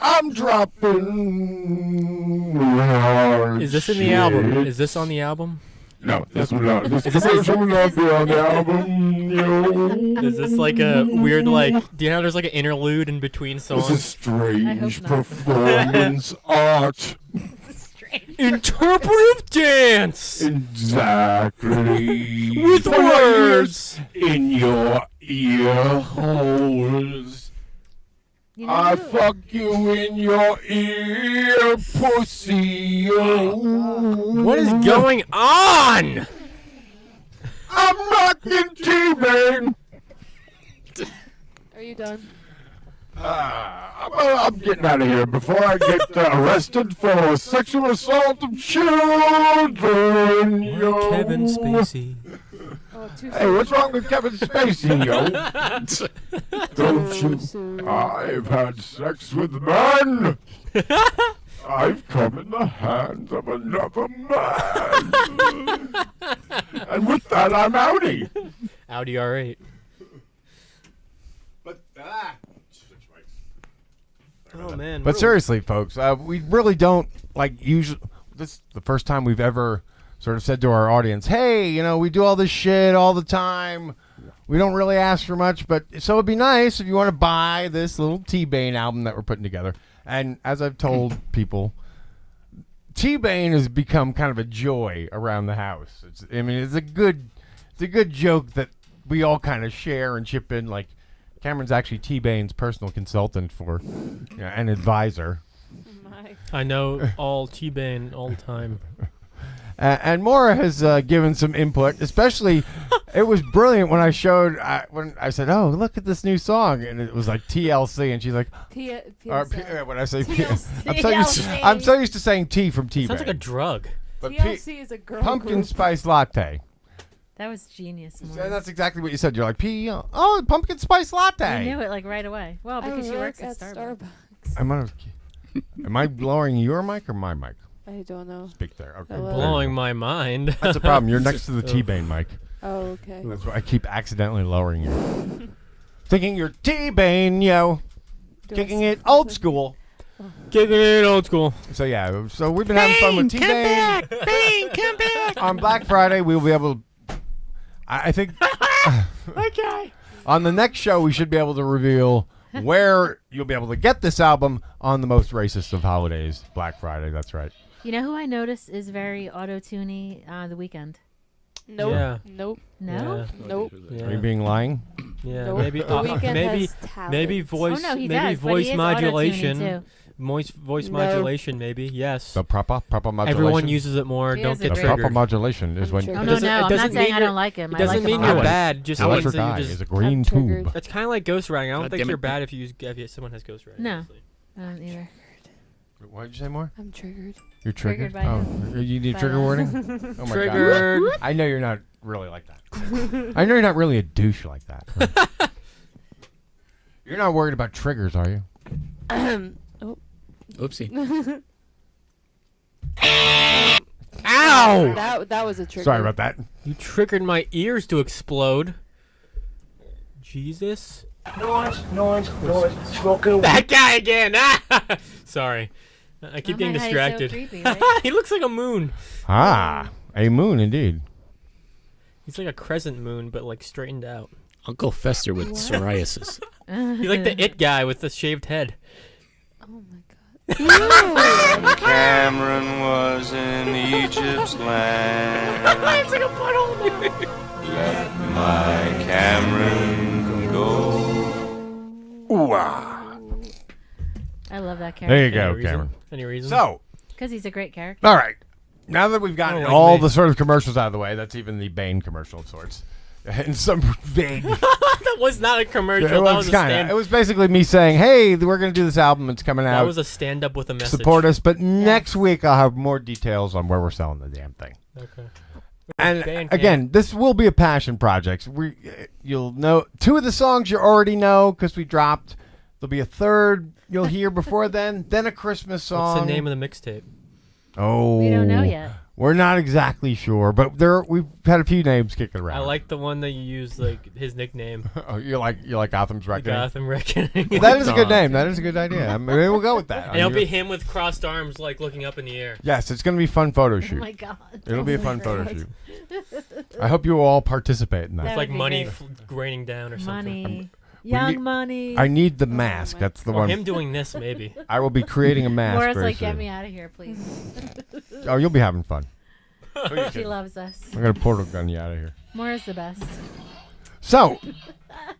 S5: I'm dropping hard
S10: Is this in the
S5: shit.
S10: album? Is this on the album?
S5: No, this will not. This commercial will not be on the album, yo.
S10: Is this like a weird, like, do you know there's like an interlude in between songs?
S5: This is strange performance art.
S10: Interpretive dance!
S5: Exactly.
S10: With words!
S5: In your ear holes.
S1: You know,
S5: I fuck you in your ear, pussy.
S10: What is going on?
S5: I'm rocking T-Bane.
S15: Are you done?
S5: I'm getting out of here before I get arrested for sexual assault of children, yo.
S10: Kevin Spacey.
S5: Hey, what's wrong with Kevin Spacey, yo? Don't you? I've had sex with men. I've come in the hands of another man. And with that, I'm outie.
S10: Audi R8.
S5: But,
S10: Oh, man.
S5: But seriously, folks, we really don't, like, usually, this is the first time we've ever sort of said to our audience, hey, you know, we do all this shit all the time. We don't really ask for much, but so it'd be nice if you want to buy this little T-Bane album that we're putting together. And as I've told people, T-Bane has become kind of a joy around the house. It's a good joke that we all kind of share and chip in. Like, Cameron's actually T-Bane's personal consultant for, an advisor.
S10: I know all T-Bane all the time.
S5: And Maura has given some input, especially it was brilliant when I showed, when I said, oh, look at this new song. And it was like TLC. And she's like, when I say
S15: TLC.
S5: I'm so used to saying T from T-Bane.
S10: Sounds like a drug.
S5: But
S15: TLC is a girl
S5: Pumpkin
S15: group.
S5: Spice Latte.
S1: that was genius.
S5: And
S1: Maurice.
S5: that's exactly what you said. You're like, Pumpkin Spice Latte.
S1: You knew it like right away. Well, because
S15: I
S1: she
S15: work
S1: works at Starbucks.
S5: Am I lowering your mic or my mic?
S15: I don't know.
S5: Speak there. Okay.
S15: Hello?
S10: Blowing my mind.
S5: That's a problem. You're next to the T-Bane mic.
S15: Oh, okay.
S5: That's why I keep accidentally lowering you. Thinking you're T-Bane, yo. Kicking it old school.
S10: Kicking it old school.
S5: So, yeah. So, we've been having fun with T-Bane.
S11: Bane, come back!
S5: On Black Friday, we'll be able to... I think...
S10: Okay.
S5: On the next show, we should be able to reveal where you'll be able to get this album on the most racist of holidays, Black Friday. That's right.
S1: You know who I noticed is very auto-tuney? The Weeknd.
S15: Nope.
S10: Yeah.
S15: Nope.
S1: No?
S10: Yeah.
S15: Nope.
S10: Yeah.
S5: Are you being lying?
S10: Yeah,
S15: Nope.
S10: maybe
S15: The Weeknd
S10: maybe
S15: has talent.
S10: maybe voice
S1: Oh, no, he
S10: maybe
S1: does, but
S10: voice
S1: he is
S10: modulation.
S1: auto-tuning, too.
S10: Voice
S15: No.
S10: modulation, maybe. Yes.
S5: The proper modulation.
S10: Everyone uses it more.
S1: He
S10: Don't
S1: has
S10: get
S1: a
S5: The
S1: great-
S5: proper
S10: triggered.
S5: modulation is
S15: I'm
S5: when...
S15: triggered.
S1: Oh,
S10: It
S1: no,
S10: doesn't-
S1: no.
S10: it
S1: I'm
S10: doesn't
S1: not saying
S10: mean
S1: I
S10: you're-
S1: don't like him.
S10: It
S1: I
S10: doesn't
S1: like
S10: mean
S1: him a
S10: you're
S1: lot.
S10: bad. Just means
S5: Electric
S10: that
S5: Eye
S10: you
S5: is
S10: just.
S5: a green
S15: I'm
S5: tube.
S15: triggered.
S10: It's kind of like ghostwriting. I don't
S11: God
S10: think
S11: damn
S10: you're
S11: it.
S10: bad if someone has ghostwriting.
S1: No.
S10: honestly.
S1: I don't either.
S5: What did you say more?
S15: I'm triggered.
S5: You're triggered?
S1: Triggered by
S5: Oh, you need
S1: by
S5: trigger
S1: that.
S5: warning? Oh my
S10: Triggered.
S5: God. I know you're not really like that. I know you're not really a douche like that. Right? You're not worried about triggers, are you?
S15: Oh.
S11: Oopsie.
S10: Ow!
S15: That was a trigger.
S5: Sorry about that.
S10: You triggered my ears to explode. Jesus.
S12: Noise, smoking.
S10: That guy again. Ah! Sorry. I keep
S1: Oh
S10: getting
S1: my God, he's so
S10: distracted.
S1: creepy, right?
S10: He looks like a moon.
S5: Ah, a moon indeed.
S10: He's like a crescent moon, but like straightened out.
S11: Uncle Fester with psoriasis.
S10: He's like the it guy with the shaved head.
S15: Oh my god.
S16: Cameron was in Egypt's land.
S10: It's like a puddle.
S16: Let my Cameron go.
S6: Ooh-ah.
S1: I love that character.
S5: There you go,
S10: Any reason?
S5: Cameron.
S10: Any reason?
S5: So,
S1: Because he's a great character.
S5: All right. Now that we've gotten all the sort of commercials out of the way, that's even the Bane commercial of sorts. And some vague.
S10: That was not a commercial. That was a stand.
S5: It was basically me saying, hey, we're going to do this album. It's coming out.
S10: That was a stand-up with a message.
S5: Support us. But next week, I'll have more details on where we're selling the damn thing.
S10: Okay.
S5: And again, this will be a passion project. You'll know 2 of the songs you already know because we dropped. There'll be a third you'll hear before then a Christmas song.
S10: What's the name of the mixtape?
S5: Oh,
S1: we don't know yet.
S5: We're not exactly sure, but we've had a few names kicking around.
S10: I like the one that you use, like his nickname.
S5: Oh, you like Gotham's Reckoning?
S10: Gotham Reckoning.
S5: That is a good name. That is a good idea. I mean, maybe we'll go with that.
S10: And it'll be him with crossed arms, like looking up in the air.
S5: Yes, it's going to be a fun photo shoot.
S1: Oh my God.
S5: It'll be a fun photo shoot. I hope you all participate in that.
S10: It's like money raining down or something.
S1: Money. Young Money.
S5: I need the mask. That's the one.
S10: Him doing this, maybe.
S5: I will be creating a mask.
S1: Laura's
S5: very
S1: like,
S5: soon.
S1: get me out of here, please.
S5: Oh, you'll be having fun.
S1: She loves us.
S5: I'm going to portal gun you out of here.
S1: We the best.
S5: So,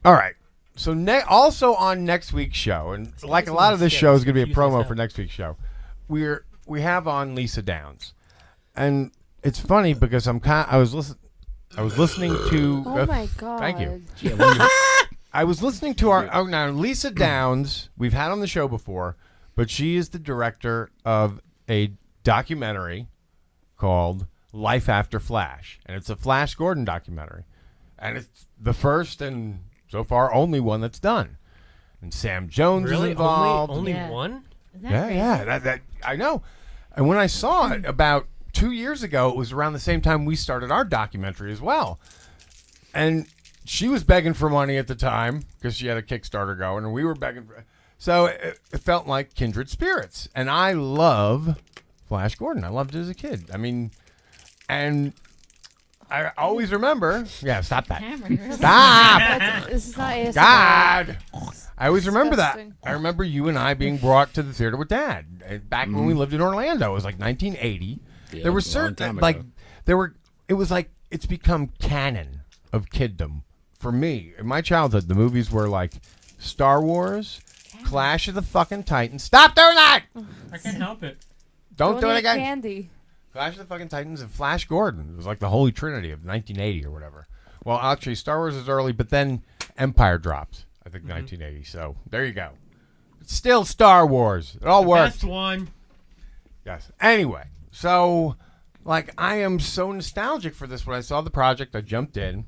S5: all right. So also on next week's show, and like a lot of this show is going to be a promo for next week's show, we have on Lisa Downs, and it's funny because I was listening to.
S15: Oh my God!
S5: Thank you. I was listening to now Lisa Downs. We've had on the show before, but she is the director of a documentary called Life After Flash, and it's a Flash Gordon documentary, and it's the first and so far only one that's done. And Sam Jones is involved.
S10: Only one?
S5: Yeah. That I know. And when I saw it about 2 years ago, it was around the same time we started our documentary as well. And she was begging for money at the time because she had a Kickstarter going, and we were begging for. So it felt like kindred spirits. And I love Flash Gordon. I loved it as a kid. I mean, and I always remember. Yeah, stop that. Stop.
S15: This is not ASMR.
S5: God. I always remember that. I remember you and I being brought to the theater with Dad back when we lived in Orlando. It was like 1980.
S11: Yeah,
S5: there were certain it was like it's become canon of kiddom for me. In my childhood, the movies were like Star Wars, Clash of the fucking Titans. Stop doing that!
S10: I can't help it.
S5: Don't do it again.
S15: Candy.
S5: Clash of the fucking Titans and Flash Gordon. It was like the holy trinity of 1980 or whatever. Well, actually, Star Wars is early, but then Empire dropped. I think 1980. So there you go. It's still Star Wars. It all works.
S10: Best one.
S5: Yes. Anyway, so like I am so nostalgic for this. When I saw the project, I jumped in,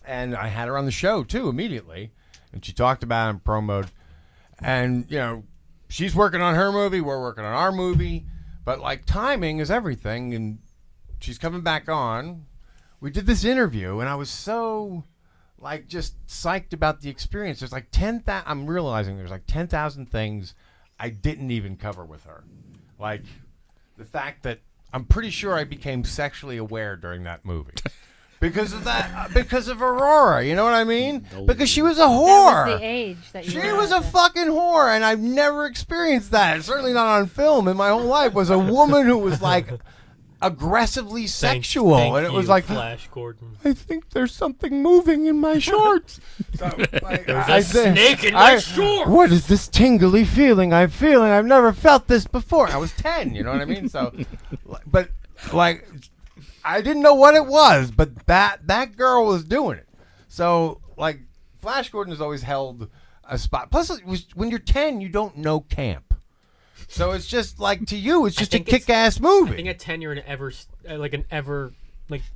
S5: and I had her on the show too immediately, and she talked about it and promoted. And you know, she's working on her movie. We're working on our movie. But like timing is everything, and she's coming back on. We did this interview, and I was so like just psyched about the experience. There's like 10,000. I'm realizing there's like 10,000 things I didn't even cover with her, like the fact that I'm pretty sure I became sexually aware during that movie. Because of that, because of Aurora, you know what I mean? Because she was a whore.
S1: That was the age that you
S5: She
S1: were
S5: was a fucking whore, and I've never experienced that. Certainly not on film in my whole life. Was a woman who was like aggressively sexual, and it was like
S10: Flash Gordon.
S5: I think there's something moving in my shorts. So, like,
S10: There's a snake in my shorts.
S5: What is this tingly feeling I'm feeling? I've never felt this before. I was 10, you know what I mean? So, but like. I didn't know what it was, but that girl was doing it. So, like, Flash Gordon has always held a spot. Plus, when you're 10, you don't know camp. So it's just, like, to you, it's just a kick-ass movie.
S10: I think at 10, you're in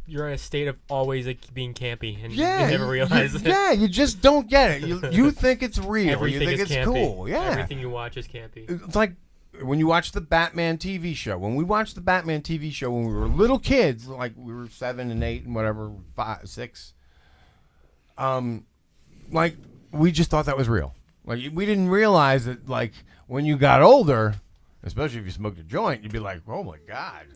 S10: you're in a state of always, like, being campy, and you never realize it.
S5: Yeah, you just don't get it. You think it's real.
S10: Everything
S5: you think
S10: is
S5: it's
S10: campy.
S5: cool. Yeah.
S10: Everything you watch is campy.
S5: It's like when you watch the Batman TV show. When we watched the Batman TV show when we were little kids, like we were 7 and 8 and whatever, 5, 6. Like we just thought that was real. Like we didn't realize that. Like when you got older, especially if you smoked a joint, you'd be like, "Oh my god,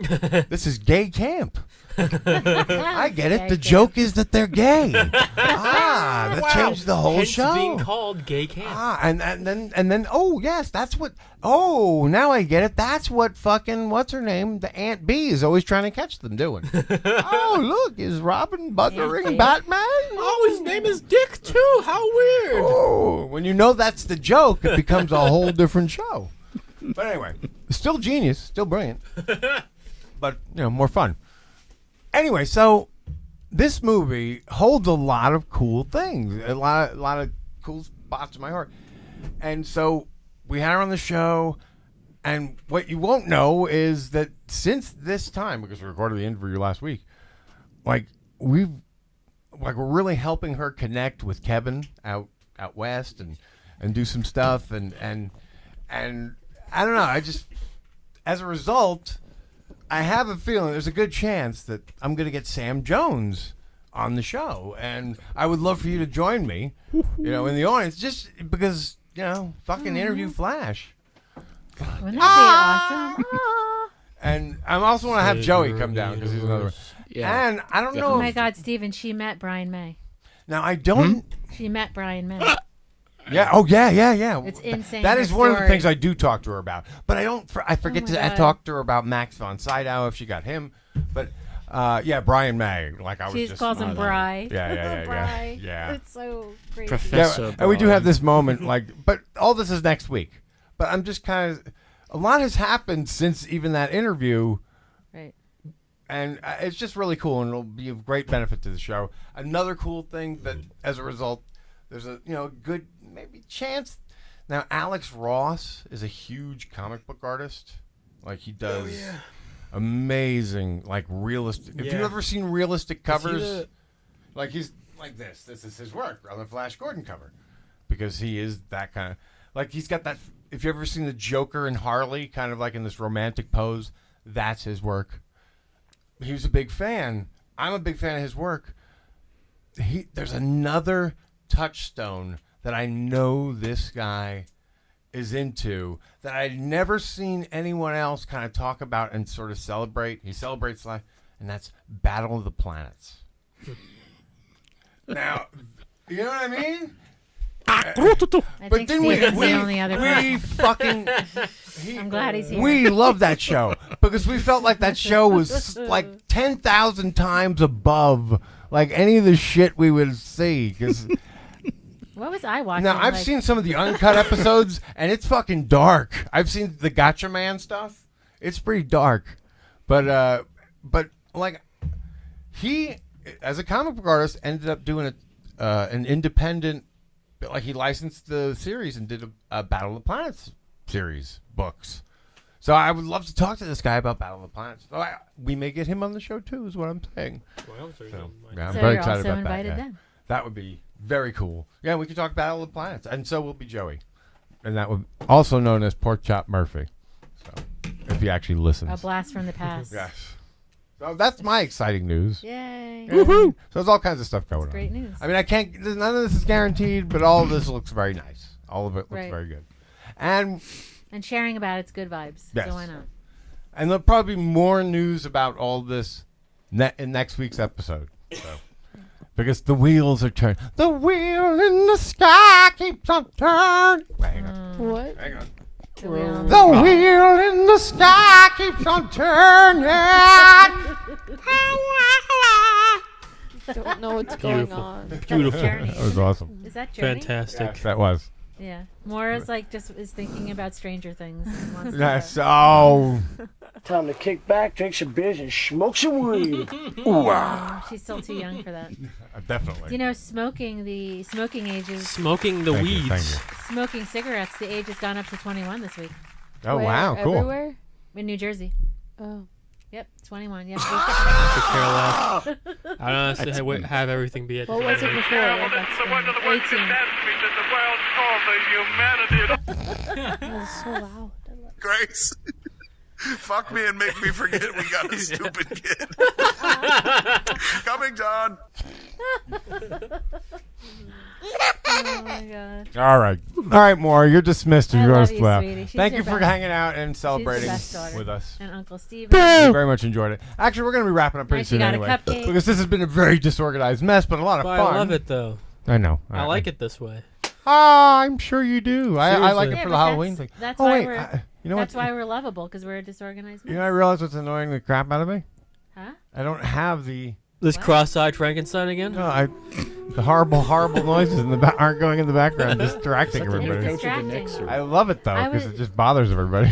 S5: this is gay camp." I get it. The joke is that they're gay. That changed the whole show.
S10: Being called gay camp.
S5: And then oh yes, that's what. Oh, now I get it. That's what fucking what's her name? The Aunt B is always trying to catch them doing. Oh look, is Robin buggering Batman?
S10: Oh, his name is Dick too. How weird.
S5: Oh, when you know that's the joke, it becomes a whole different show. But anyway, still genius, still brilliant, but more fun. Anyway, so this movie holds a lot of cool things, a lot of cool spots in my heart, and so we had her on the show. And what you won't know is that since this time, because we recorded the interview last week, we're really helping her connect with Kevin out west and do some stuff and I don't know. I just, as a result, I have a feeling there's a good chance that I'm going to get Sam Jones on the show, and I would love for you to join me, in the audience, just because fucking interview Flash.
S1: Wouldn't that be awesome?
S5: And I also want to have Joey come down because he's another one.
S11: Yeah.
S5: And I don't know.
S1: Oh my God, Stephen, she met Brian May.
S5: Now I don't.
S1: She met Brian May.
S5: Yeah. Oh yeah.
S1: It's insane.
S5: That is
S1: her
S5: one of the
S1: story.
S5: things I do talk to her about. But I don't. I forget to talk to her about Max von Sydow if she got him. But Brian May.
S1: She calls him Bri.
S5: Yeah.
S1: Bri.
S5: Yeah.
S1: It's so crazy.
S11: Professor.
S5: And we do have this moment. But all this is next week. But I'm just kind of. A lot has happened since even that interview.
S1: Right.
S5: And it's just really cool, and it'll be of great benefit to the show. Another cool thing that, as a result, there's a good maybe chance. Now, Alex Ross is a huge comic book artist. He does amazing, realistic. If you've ever seen realistic covers, he's like this. This is his work on the Flash Gordon cover, because he is that kind of he's got that. If you've ever seen the Joker and Harley, kind of in this romantic pose, that's his work. He was a big fan. I'm a big fan of his work. There's another touchstone that I know this guy is into that I'd never seen anyone else kind of talk about and sort of celebrate. He celebrates life, and that's Battle of the Planets. Now, you know what I mean?
S1: But then we
S5: fucking.
S1: I'm glad he's here.
S5: We love that show because we felt like that show was 10,000 times above any of the shit we would see. Because
S1: what was I watching?
S5: Now I've seen some of the uncut episodes, and it's fucking dark. I've seen the Gotcha Man stuff. It's pretty dark, but he, as a comic book artist, ended up doing an independent. He licensed the series and did a Battle of the Planets series books. So I would love to talk to this guy about Battle of the Planets. So we may get him on the show too, is what I'm saying.
S10: Well,
S5: I'm very excited about that.
S1: Then.
S5: That would be very cool. Yeah, we could talk Battle of the Planets, and so will be Joey, and that would also known as Pork Chop Murphy. So if he actually listens,
S1: a blast from the past.
S5: Yes. So that's my exciting news.
S1: Yay!
S5: Woohoo! So there's all kinds of stuff going on.
S1: Great news.
S5: I mean, I can't. None of this is guaranteed, but all of this looks very nice. All of it looks very good. And
S1: sharing about it's good vibes.
S5: Yes.
S1: So why not?
S5: And there'll probably be more news about all this in next week's episode. So, because the wheels are turning. The wheel in the sky keeps on turning. Hang on.
S15: What?
S5: Hang on.
S1: The wheel
S5: in the sky keeps on turning.
S15: Don't know what's going on.
S5: Beautiful. That was awesome.
S1: Is that Journey?
S10: Fantastic.
S5: Yes, that was.
S1: Yeah. Moira's is thinking about Stranger Things. And wants to
S5: Yes. Oh.
S17: Time to kick back, drink some beers, and smoke some weed.
S1: She's still too young for that.
S5: Definitely.
S1: Smoking age is...
S10: Smoking the weeds.
S1: Smoking cigarettes, the age has gone up to 21 this week.
S5: Oh, wow. Cool.
S15: Everywhere?
S1: In New Jersey.
S15: Oh.
S1: Yep, 21. Yep.
S10: Could care less. I don't know. Have everything be at
S15: What was it before?
S12: That's one of the worst
S1: 18.
S12: catastrophes in the world called the humanity.
S15: That was so loud.
S18: Grace, fuck me and make me forget we got a stupid kid. Coming, John.
S1: Oh my God.
S5: All right, Maura, you're dismissed.
S1: I
S5: You're
S1: love
S5: going
S1: you,
S5: to
S1: sweetie. She's
S5: Thank
S1: your
S5: you for
S1: best.
S5: hanging out and celebrating
S1: She's the best daughter.
S5: with us.
S1: And Uncle Steve.
S5: We very much enjoyed it. Actually, we're going to be wrapping up pretty
S1: Nice,
S5: soon
S1: you got a
S5: anyway,
S1: cupcake.
S5: because this has been a very disorganized mess, but a lot of
S10: But
S5: fun.
S10: I love it though.
S5: I know.
S10: I like it this way.
S5: I'm sure you do. I like it
S1: Yeah,
S5: for
S1: but
S5: the Halloween thing.
S1: That's
S5: oh
S1: why
S5: wait,
S1: we're.
S5: you know
S1: that's
S5: what?
S1: why we're lovable, because we're a disorganized.
S5: You know, I realize what's annoying the crap out of me.
S1: Huh?
S5: I don't have the
S10: This cross-eyed Frankenstein again?
S5: No, the horrible noises in the aren't going in the background, distracting everybody.
S1: Distracting.
S5: I love it though because it just bothers everybody.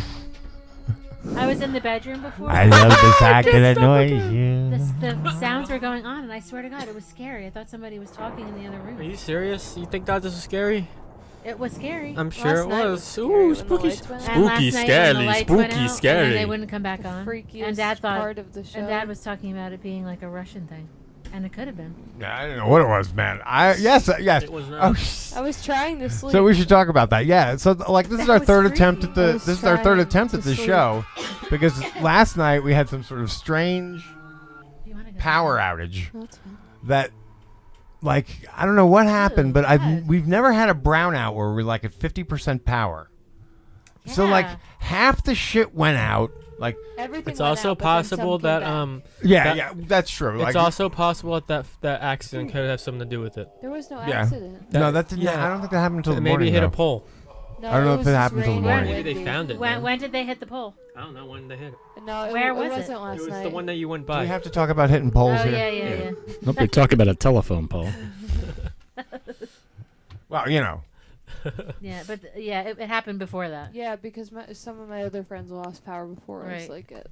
S1: I was in the bedroom before.
S5: I love the fact that it annoys you.
S1: The sounds were going on, and I swear to God, it was scary. I thought somebody was talking in the other room.
S10: Are you serious? You think that this is scary?
S1: It was scary.
S10: I'm sure it was.
S1: Scary
S10: Ooh, spooky,
S1: scary,
S10: scary.
S1: And then they wouldn't come back on.
S15: Freakiest
S1: And Dad thought,
S15: part of the show.
S1: and Dad was talking about it being like a Russian thing, and it could have been.
S5: Yeah, I didn't know what it was, man. Yes.
S10: It was not.
S15: I was trying to sleep.
S5: So we should talk about that. Yeah. So like this is our third attempt at the show, because last night we had some sort of strange power outage that. Like, I don't know what happened, but we've never had a brownout where we're like at 50% power. Yeah. So like half the shit went out. Like
S15: everything.
S10: It's also possible that
S5: that's true.
S10: It's also possible that accident could have something to do with it.
S15: There was no accident.
S5: No, that didn't. I don't think that happened until the morning.
S10: Maybe hit a pole.
S15: No,
S5: I don't know if it happened until the morning.
S10: Maybe they found it.
S1: When did they hit the pole?
S10: I don't know when they hit it.
S15: No,
S1: Where
S15: it
S1: was
S15: wasn't last night.
S10: It was the one that you went by.
S5: We have to talk about hitting poles here.
S1: Yeah.
S11: Nope, you're talking about a telephone pole.
S5: Well, you know.
S1: Yeah, but it happened before that.
S15: Yeah, because some of my other friends lost power before us. Like at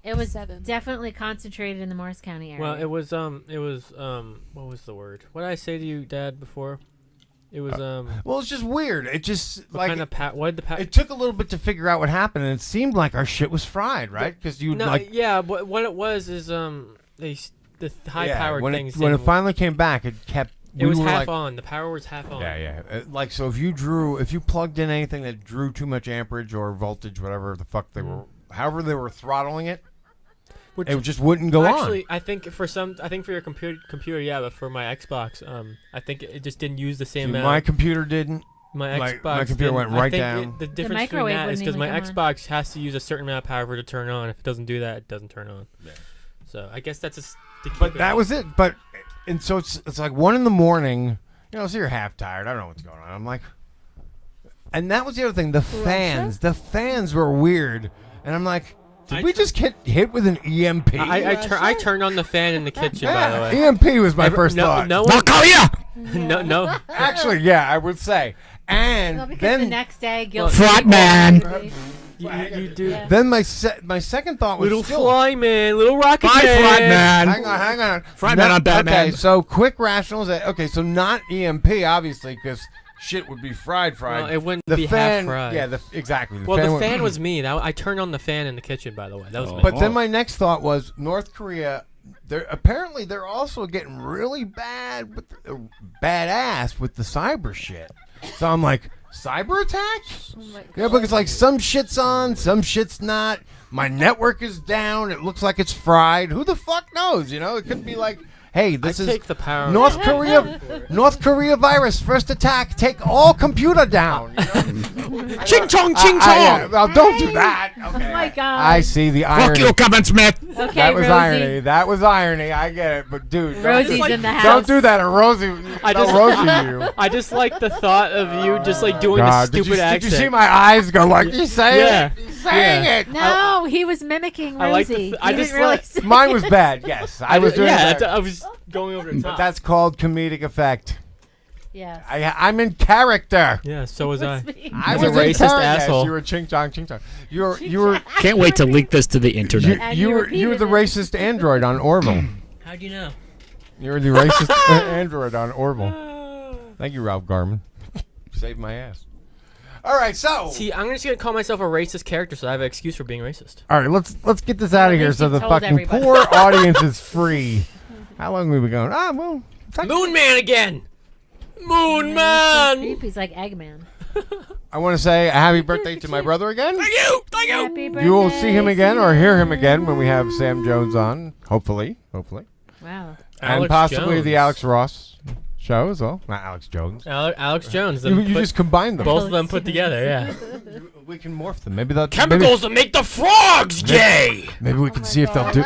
S1: it was
S15: 7.
S1: definitely concentrated in the Morris County area.
S10: Well, it was what was the word? What did I say to you, Dad, before? It was
S5: Well, it's just weird. It just
S10: what kind of
S5: it took a little bit to figure out what happened, and it seemed like our shit was fried, right? Because
S10: but what it was is the high powered things.
S5: When it finally came back, it kept.
S10: It was half on. The power was half on.
S5: Yeah. Like so, if you plugged in anything that drew too much amperage or voltage, whatever the fuck they were, however they were throttling it. It just wouldn't go on.
S10: Actually, I think for your computer, yeah, but for my Xbox, I think it just didn't use the same amount.
S5: My computer didn't.
S10: My Xbox.
S5: My computer went right
S10: down. The difference between that is because my Xbox has to use a certain amount of power to turn on. If it doesn't do that, it doesn't turn on. Yeah. So I guess that's
S5: But that was it. But and so it's like 1 a.m. So you're half tired. I don't know what's going on. I'm like, and that was the other thing. The fans were weird, and I'm like. Did we just get hit with an EMP?
S10: I turned on the fan in the kitchen, by the way.
S5: EMP was my first thought.
S10: North Korea! No.
S5: Actually, yeah, I would say. And
S1: then the next day,
S11: Fatman.
S10: You do.
S1: Yeah.
S5: Then my second thought was
S10: little flyman, little rocket
S5: man.
S11: Fatman.
S5: Hang on.
S11: Fatman on Batman.
S5: Okay, so quick rationalization. Okay, so not EMP, obviously, because shit would be fried.
S10: Well, it wouldn't be half fried.
S5: Yeah, exactly.
S10: The fan was me. I turned on the fan in the kitchen, by the way. That was me.
S5: But then my next thought was North Korea. They're also getting really badass with the cyber shit. So I'm like, cyber attacks? Yeah, because like some shit's on, some shit's not. My network is down. It looks like it's fried. Who the fuck knows? It could be like. Hey, this is
S10: the power
S5: North Korea virus first attack. Take all computer down.
S11: Ching chong, ching chong.
S5: Well, don't do that. Okay.
S1: Oh my God.
S5: I see the irony.
S11: Fuck you, Kevin Smith.
S1: Okay,
S5: that was
S1: Rosie.
S5: irony. That was irony. I get it, but dude,
S1: Rosie's in the house.
S5: Don't do that, or Rosie. Rosie you.
S10: I just like the thought of you just like doing a stupid accent.
S5: Did you see my eyes go like you saying it? He's saying it.
S1: No, he was mimicking Rosie.
S5: Mine was bad. Yes, I was doing.
S10: I was going over the top.
S5: But that's called comedic effect.
S1: Yes.
S5: I'm in character.
S10: Yeah, so was I.
S5: I
S10: was a racist asshole.
S5: Yes, you were ching chong. You were.
S11: Can't wait to leak this to the internet.
S5: You were the racist android on Orville.
S10: How'd you know?
S5: You were the racist android on Orville. Thank you, Ralph Garman. Saved my ass. All right, so
S10: see, I'm just gonna call myself a racist character, so I have an excuse for being racist.
S5: All right, let's get this out of here, so the fucking poor audience is free. How long have we been going?
S10: Moon Man again. Moon Man.
S1: He's like Eggman.
S5: I want to say a happy birthday to my brother again.
S11: Thank you.
S1: Happy birthday.
S5: You will see him again or hear him again when we have Sam Jones on. Hopefully.
S1: Wow.
S5: And possibly the Alex Ross show as well. Not Alex Jones.
S10: Alex Jones.
S5: You just combine them.
S10: Both of them put together, yeah.
S5: We can morph them. Maybe they'll
S11: chemicals that make the frogs gay.
S5: Maybe we can see if they'll do.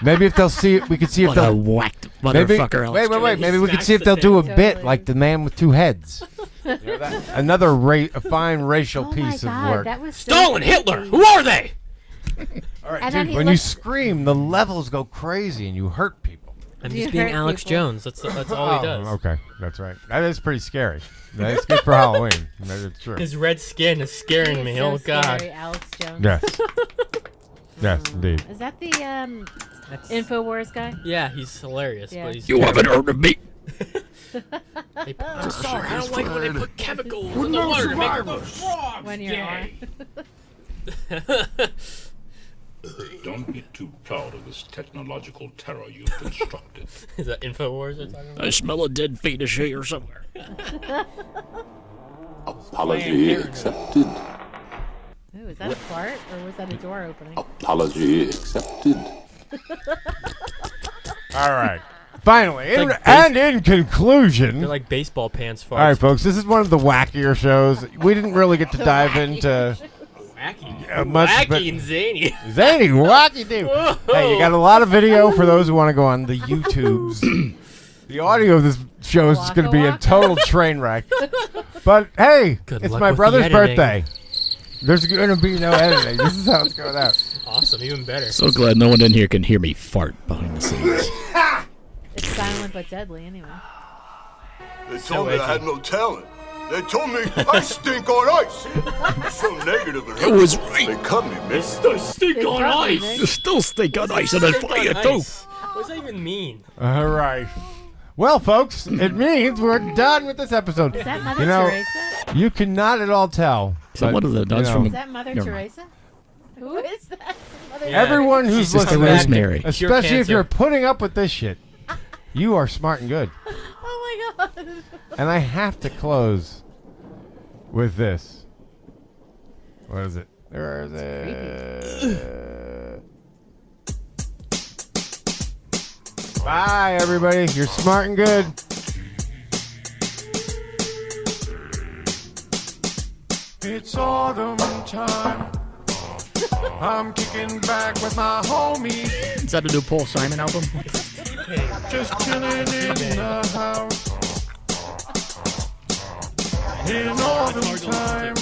S5: Maybe if they'll see it, we can see if they'll.
S11: Whacked motherfucker.
S5: Wait. Maybe we can see if they'll do a bit like the man with two heads. Another a fine racial piece of work.
S1: That was
S11: Stalin, Hitler. Who are they?
S5: All right, dude. When you scream, the levels go crazy and you hurt people.
S10: I'm just being Alex Jones. That's all he does.
S5: Okay, that's right. That is pretty scary. That is good for Halloween. That is true.
S10: His red skin is scaring me.
S1: So
S10: God.
S1: scary, Alex Jones.
S5: Yes. Yes, indeed.
S1: Is that the InfoWars guy?
S10: Yeah, he's hilarious.
S1: Yeah.
S10: But he's
S11: You haven't heard of me.
S10: I'm sorry. I don't like when they put chemicals
S14: We're
S10: in the
S14: no
S10: water to make
S14: survivors.
S10: the frogs
S1: When you're
S10: gay.
S14: Don't be too proud of this technological terror you've constructed.
S10: Is that InfoWars you're talking about?
S11: I smell a dead fetus here somewhere.
S14: Apology accepted.
S1: Ooh, is that a fart or was that a door opening?
S14: Apology accepted.
S5: All right. Finally,
S10: It's like
S5: and in conclusion,
S10: They're like baseball pants farts.
S5: all right, folks, this is one of the wackier shows. We didn't really get to dive into
S10: Wacky.
S5: much,
S10: Wacky
S5: but
S10: and zany.
S5: Zany, wacky, dude. Hey, you got a lot of video for those who want to go on the YouTubes. The audio of this show is going to be a total train wreck. But hey,
S10: Good
S5: it's
S10: luck
S5: my
S10: with the
S5: brother's
S10: editing.
S5: birthday. There's going to be no editing. This is how it's going out.
S10: Awesome, even better.
S11: So glad no one in here can hear me fart behind the scenes.
S1: It's silent but deadly anyway.
S13: They told me I had no talent. They told me I stink on ice. So negative.
S11: It was right.
S13: They cut me, man.
S11: Still stink
S1: They
S11: on
S1: cut me,
S11: ice.
S1: Nick.
S11: You still stink on ice and then
S10: Stink
S11: fire
S10: on
S11: too.
S10: ice. What does that even mean?
S5: All right. Well, folks, it means we're done with this episode.
S1: Is that Mother
S5: You know,
S1: Teresa?
S5: you cannot at all tell.
S11: Is that
S5: but,
S11: one of the
S5: you
S11: nuns
S5: know,
S11: from
S1: Is that Mother
S11: Never mind.
S1: Teresa? Who is that? Mother
S5: everyone
S10: She's
S5: who's
S11: Sister
S5: listening,
S11: Rosemary.
S10: Cure
S5: especially if
S10: cancer.
S5: you're putting up with this shit, you are smart and good.
S1: Oh my god.
S5: And I have to close with this. What is it? Where is it? Bye, everybody. You're smart and good. It's autumn time. I'm kicking back with my homies.
S11: Is that a new Paul Simon album?
S5: Just chilling in the house. In autumn time,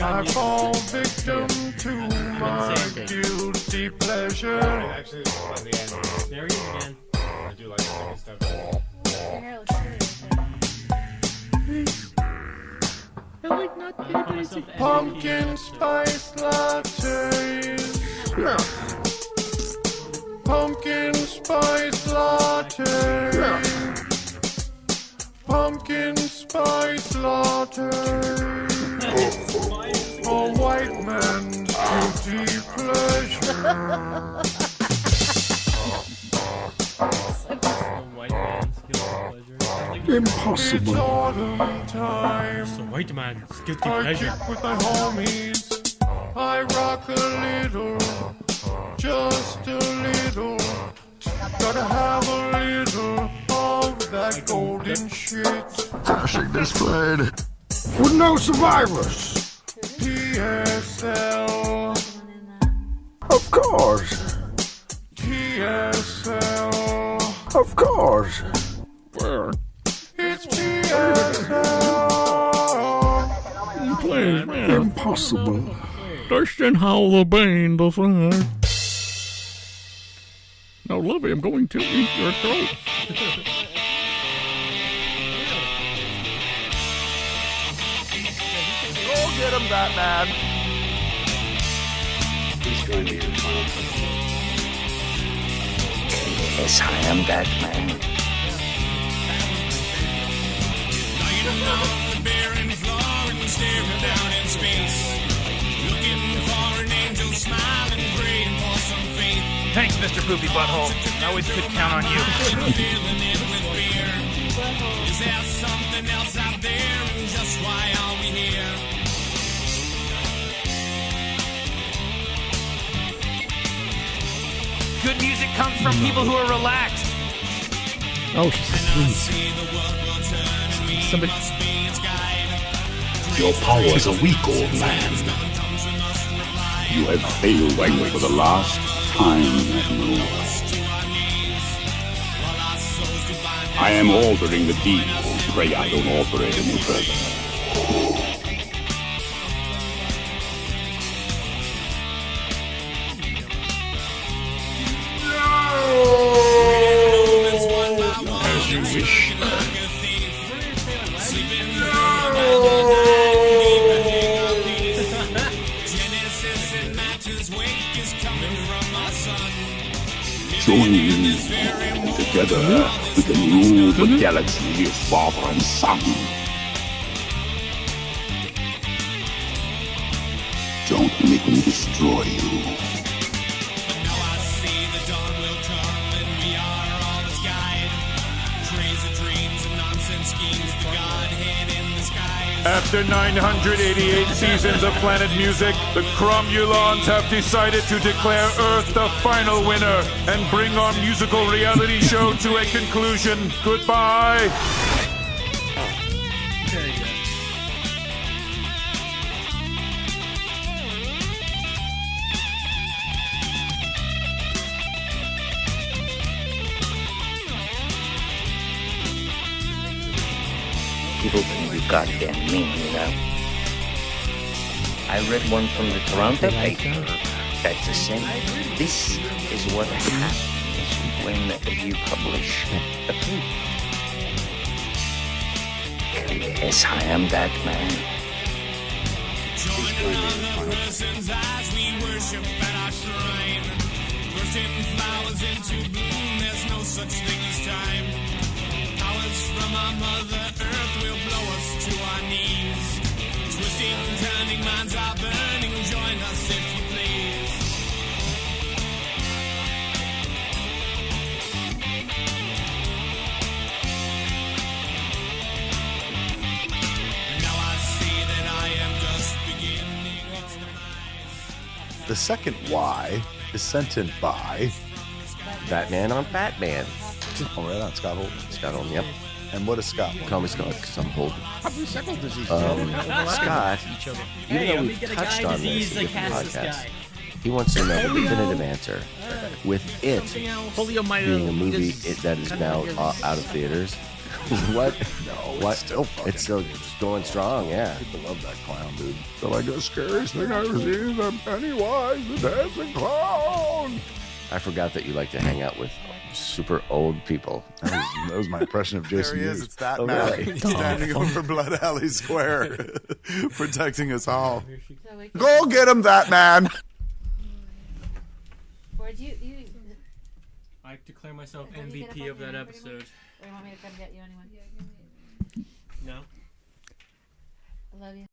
S5: I fall victim to my guilty pleasure.
S10: Actually, at the end. There he is again. I do like the stuff.
S5: Pumpkin spice lattes. Pumpkin spice latte. Pumpkin spice latte. A white man's guilty pleasure.
S14: Impossible.
S5: It's autumn time.
S10: It's a white man. Guilty
S5: I
S10: pleasure.
S5: kick with my homies. I rock a little, just a little. Gotta have a little of that golden shit.
S14: Flashing displayed. With no survivors.
S5: TSL,
S14: Of course.
S5: TSL.
S14: Of course. Where?
S5: It's TSL.
S11: Please, man.
S14: Impossible.
S11: Thurston Howell Bane the third. Now, Lovey, I'm going to eat your throat.
S13: Go get him, Batman.
S14: Please join me in triumph.
S17: Yes, I am Batman.
S12: Thanks, Mr. Poopy Butthole. I always could count on you. Is there something else out there? And just why are we here? Good music comes from people who are relaxed.
S11: Oh, she said, please. Somebody.
S14: Your powers are weak, old man. You have failed me for the last time. I am altering the deal. Pray I don't alter it any further. Join me together we can rule the galaxy as father and son. Don't make me destroy you.
S19: After 988 seasons of Planet Music, the Cromulons have decided to declare Earth the final winner and bring our musical reality show to a conclusion. Goodbye.
S11: Very good.
S20: People can be goddamn mean, you know. I read one from the Toronto paper that's the same. This is what happens when you publish a proof. Yes, I am that man.
S21: From our Mother Earth will blow us to our knees. Twisting, turning minds are burning. Join us if you please. And now I see that I am just beginning its demise.
S22: The second Y is sent in by
S23: ThatMan on Fatman.
S22: Oh, right on, Scott Holden.
S23: Scott Holden, yep.
S22: And what is Scott?
S23: Call me Scott, because I'm Holden.
S11: Probably several diseases.
S23: Scott, even though we've touched on this in different podcasts, he wants to know the definitive answer. With it being a movie that is now out of theaters. What?
S22: No, it's still fucking.
S23: It's still going strong, yeah.
S22: People love that clown, dude. They're like, the scariest thing I've ever seen is a Pennywise, the dancing clown.
S23: I forgot that you like to hang out with super old people.
S22: That was my impression of Jason.
S7: There he is.
S23: Hughes.
S7: It's that
S23: Oh,
S7: man
S23: really?
S7: standing over Blood Alley Square, protecting us all.
S22: Go get him, that man.
S10: I declare myself MVP of that episode.
S1: Or you want me to come get you anyway?
S10: No.
S1: I love you.